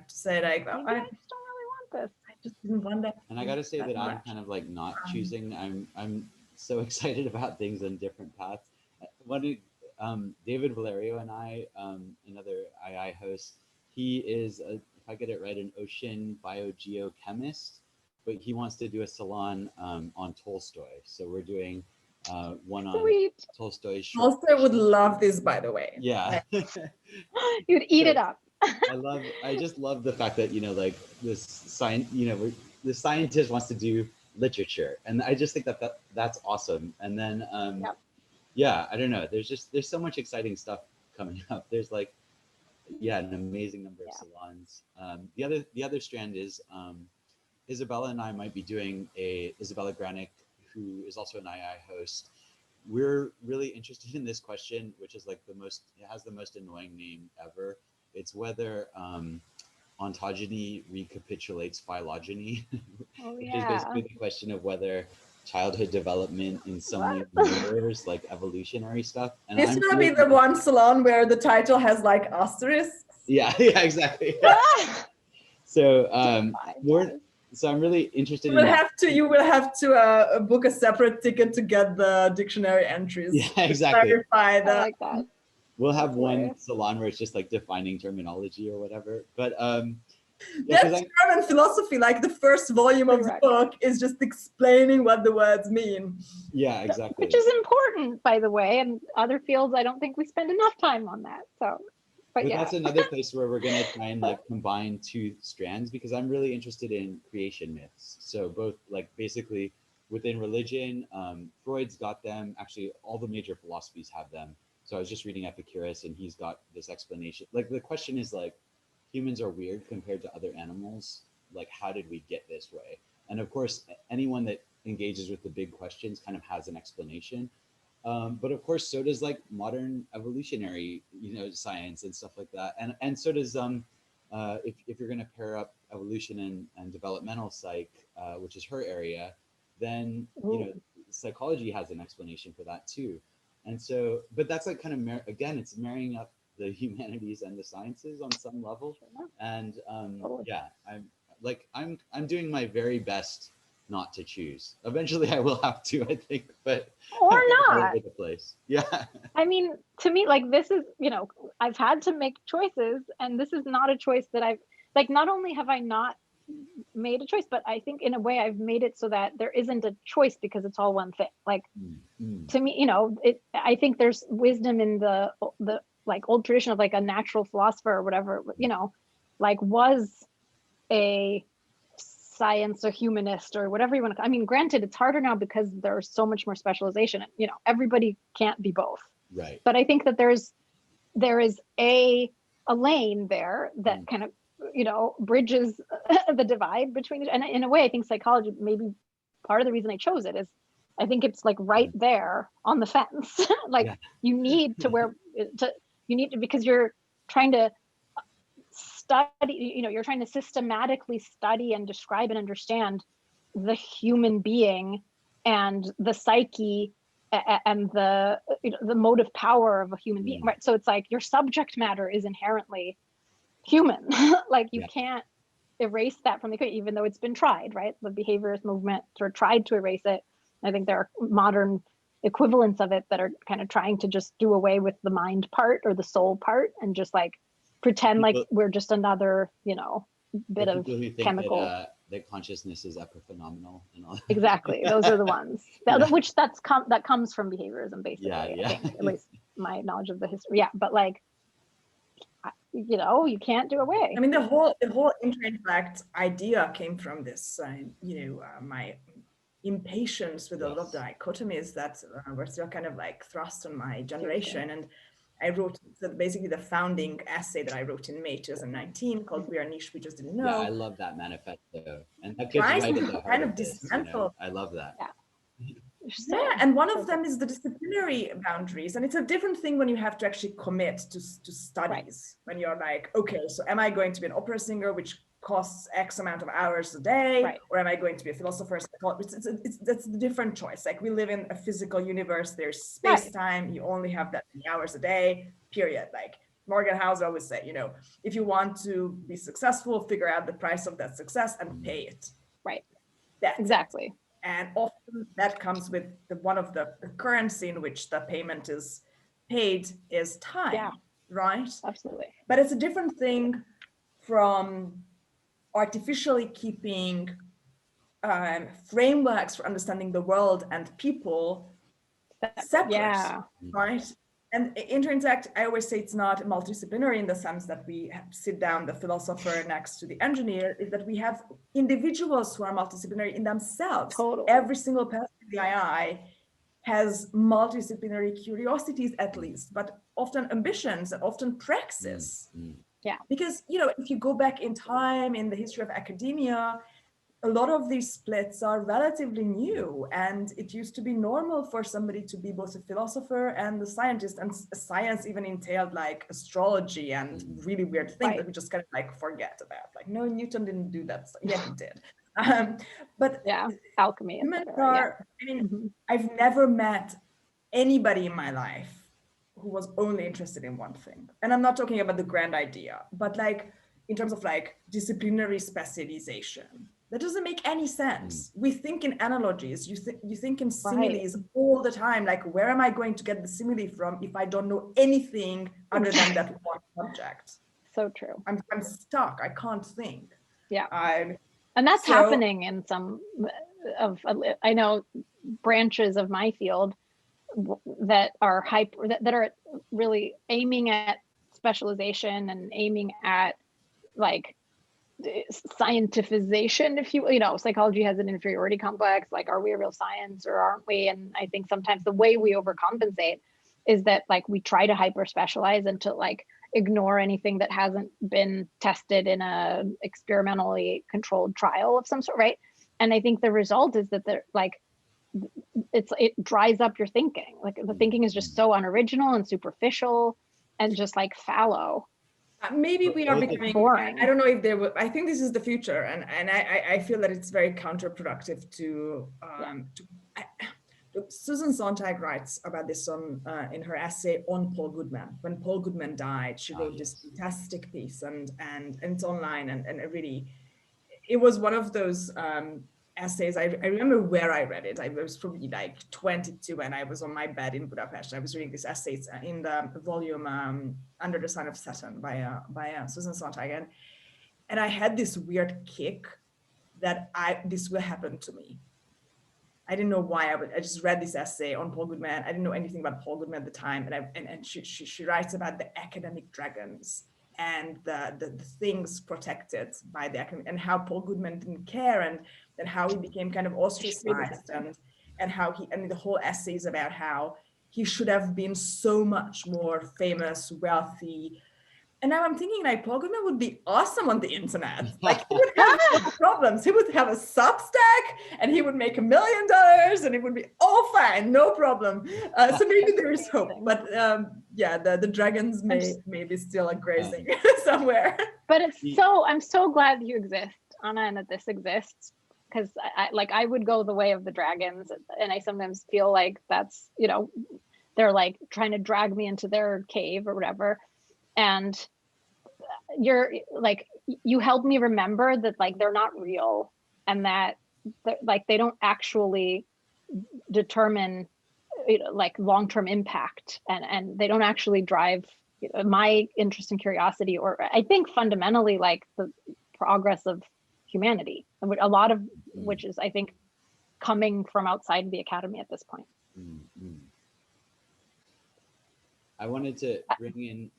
to say like, well, Maybe I just don't really want this. I just didn't want that. And I got to say that I'm much. kind of like not choosing. I'm so excited about things on different paths. David Valerio and I, another II host, he is, if I get it right, an ocean biogeochemist, but he wants to do a salon on Tolstoy. So we're doing one on Sweet. Tolstoy's short Tolstoy would fiction. love this, by the way. Yeah. You'd eat So, it up. I just love the fact that, like this science, the scientist wants to do literature, and I just think that's awesome. And then Yep. yeah, I don't know, there's so much exciting stuff coming up. There's like, yeah, an amazing number of salons. The other strand is Isabella and I might be doing Isabella Granick, who is also an II host. We're really interested in this question, which is like it has the most annoying name ever. It's whether ontogeny recapitulates phylogeny, which is basically the question of whether childhood development in some way mirrors like evolutionary stuff. And This will be the one salon where the title has like asterisks. Yeah, exactly. So I'm really interested You will have to book a separate ticket to get the dictionary entries. Yeah, exactly. I like that. We'll have one salon where it's just like defining terminology or whatever. But that's German philosophy. Like the first volume of the book is just explaining what the words mean. Yeah, exactly. Which is important, by the way. And other fields, I don't think we spend enough time on that. So, but yeah. That's another place where we're going to try and like combine two strands, because I'm really interested in creation myths. So both like basically within religion, Freud's got them. Actually, all the major philosophies have them. So I was just reading Epicurus, and he's got this explanation. Like the question is like, humans are weird compared to other animals. Like, how did we get this way? And of course, anyone that engages with the big questions kind of has an explanation. But of course, so does like modern evolutionary, science and stuff like that. And so does if you're going to pair up evolution and developmental psych, which is her area, then psychology has an explanation for that too. And so, but that's like kind of again, it's marrying up the humanities and the sciences on some level. And yeah, I'm doing my very best not to choose. Eventually I will have to, I think, but or not. All over the place. Yeah. I mean, to me, like this is, I've had to make choices, and this is not a choice that I've like, not only have I not made a choice, but I think in a way I've made it so that there isn't a choice because it's all one thing. Like to me, I think there's wisdom in the like old tradition of like a natural philosopher or whatever, like was a science or humanist or whatever you want to. I mean, granted, it's harder now because there's so much more specialization. Everybody can't be both. Right. But I think that there is a lane there that kind of bridges the divide between. And in a way, I think psychology, maybe part of the reason I chose it is I think it's like right there on the fence. Like you need to because you're trying to study, you're trying to systematically study and describe and understand the human being and the psyche and the motive power of a human being, right? So it's like your subject matter is inherently human. Like you can't erase that from the equation, even though it's been tried, right? The behaviorist movement sort of tried to erase it. I think there are modern equivalents of it that are kind of trying to just do away with the mind part or the soul part and just like pretend like we're just another, bit of chemical. That consciousness is epiphenomenal and all. Exactly, those are the ones which that comes from behaviorism, basically. I think, at least my knowledge of the history. Yeah, but like, you can't do away. I mean, the whole interintellect idea came from this. My impatience with a lot of dichotomies that were still kind of like thrust on my generation. And I wrote basically the founding essay that I wrote in May 2019 called "We Are Niche We Just Didn't Know." Yeah, I love that manifesto, and that gets right at the heart kind of this, dismantle. I love that. Yeah, and one of them is the disciplinary boundaries, and it's a different thing when you have to actually commit to studies. When you're like, okay, so am I going to be an opera singer, which costs X amount of hours a day, or am I going to be a philosopher? That's a different choice. Like we live in a physical universe. There's space time. You only have that many hours a day. Period. Like Morgan House always say, you know, if you want to be successful, figure out the price of that success and pay it. Right. That's Exactly. it. And often that comes with one of the currency in which the payment is paid is time. Yeah. Right? Absolutely. But it's a different thing from artificially keeping frameworks for understanding the world and people separate, Yeah. right? And Interintellect, I always say it's not multidisciplinary in the sense that we sit down the philosopher next to the engineer, is that we have individuals who are multidisciplinary in themselves. Totally. Every single person in the II has multidisciplinary curiosities at least, but often ambitions and often praxis. Yeah. Because, you know, if you go back in time in the history of academia, a lot of these splits are relatively new, and it used to be normal for somebody to be both a philosopher and a scientist, and science even entailed like astrology and really weird things that we just kind of like forget about. Like, no, Newton didn't do that. Yeah, he did. But yeah, alchemy. Humans are, I mean, I've never met anybody in my life who was only interested in one thing. And I'm not talking about the grand idea, but like in terms of like disciplinary specialization. That doesn't make any sense. We think in analogies, you think in similes all the time. Like, where am I going to get the simile from if I don't know anything other than that one subject? So true. I'm stuck. I can't think. Yeah. And that's happening in some of, I know, branches of my field that are that are really aiming at specialization and aiming at like scientificization, if you know, psychology has an inferiority complex, like, are we a real science or aren't we? And I think sometimes the way we overcompensate is that like we try to hyper specialize and to like ignore anything that hasn't been tested in a experimentally controlled trial of some sort, right? And I think the result is that they're like, it dries up your thinking. Like the thinking is just so unoriginal and superficial and just like fallow. Maybe we are becoming boring. I don't know if there will. I think this is the future, and I feel that it's very counterproductive to. Susan Sontag writes about this in her essay on Paul Goodman. When Paul Goodman died, she wrote this fantastic piece, and it's online, and it really, it was one of those essays. I remember where I read it. I was probably like 22 and I was on my bed in Budapest. I was reading this essay in the volume Under the Sign of Saturn by Susan Sontag. And I had this weird kick that this will happen to me. I didn't know why. I just read this essay on Paul Goodman. I didn't know anything about Paul Goodman at the time. And she writes about the academic dragons and the things protected by the academic, and how Paul Goodman didn't care, and how he became kind of ostracized, and how the whole essay is about how he should have been so much more famous, wealthy. And now I'm thinking like Paul Goodman would be awesome on the internet. Like he would have no problems. He would have a Substack and he would make $1 million and it would be all fine, no problem. So maybe there is hope. But yeah, the dragons may be still grazing somewhere. But I'm so glad you exist, Anna, and that this exists. Because I would go the way of the dragons, and I sometimes feel like that's, you know, they're like trying to drag me into their cave or whatever. And you're like, you help me remember that like they're not real, and that like they don't actually determine, you know, like long-term impact, and they don't actually drive my interest and curiosity, or I think fundamentally like the progress of humanity, a lot of which is, I think, coming from outside the academy at this point. I wanted to bring in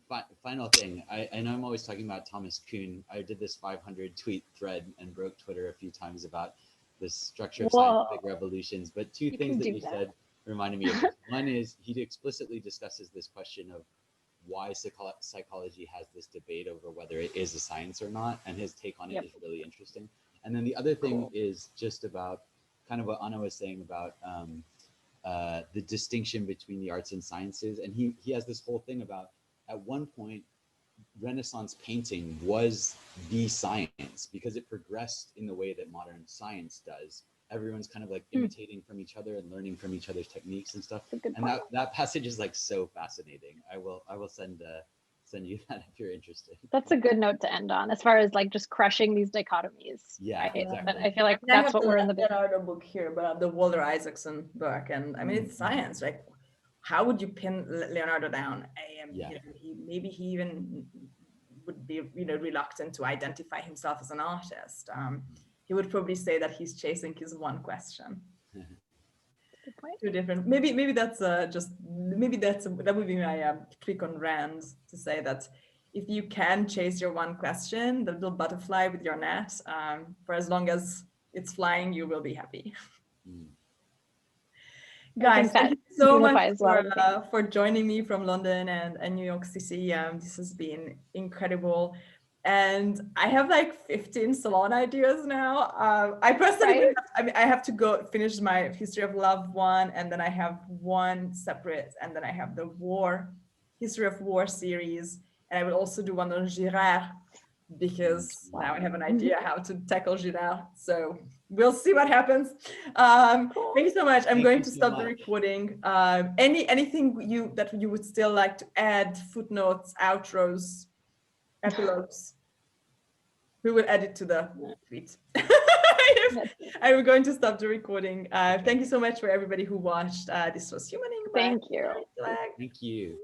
final thing. I know I'm always talking about Thomas Kuhn. I did this 500 tweet thread and broke Twitter a few times about the structure of scientific revolutions, but two things that you said reminded me of this. One is he explicitly discusses this question of why psychology has this debate over whether it is a science or not, and his take on it is really interesting. And then the other thing is just about kind of what Anna was saying about the distinction between the arts and sciences. And he has this whole thing about, at one point, Renaissance painting was the science because it progressed in the way that modern science does. Everyone's kind of like imitating from each other and learning from each other's techniques and stuff. And that passage is like so fascinating. I will send send you that if you're interested. That's a good note to end on, as far as like just crushing these dichotomies. Yeah, right? exactly. But I feel like And I that's have what we're in the book. Leonardo book here, but the Walter Isaacson book, and I mean it's science. Like, how would you pin Leonardo down? Yeah. You know, maybe he even would be, you know, reluctant to identify himself as an artist. He would probably say that he's chasing his one question. Good point. Two different. Maybe that's that would be my click on Rand to say that if you can chase your one question, the little butterfly with your net, for as long as it's flying, you will be happy. Guys, thank you so much for joining me from London and New York City. This has been incredible. And I have like 15 salon ideas now. I personally, I have to go finish my History of Love one, and then I have one separate, and then I have the History of War series. And I will also do one on Girard, because now I have an idea how to tackle Girard. So we'll see what happens. Thank you so much. I'm going to stop the recording. Anything that you would still like to add, footnotes, outros, epilogues? We will add it to the tweet. I'm going to stop the recording. Thank you so much for everybody who watched. This was Humaning. Thank you. Intellect. Thank you.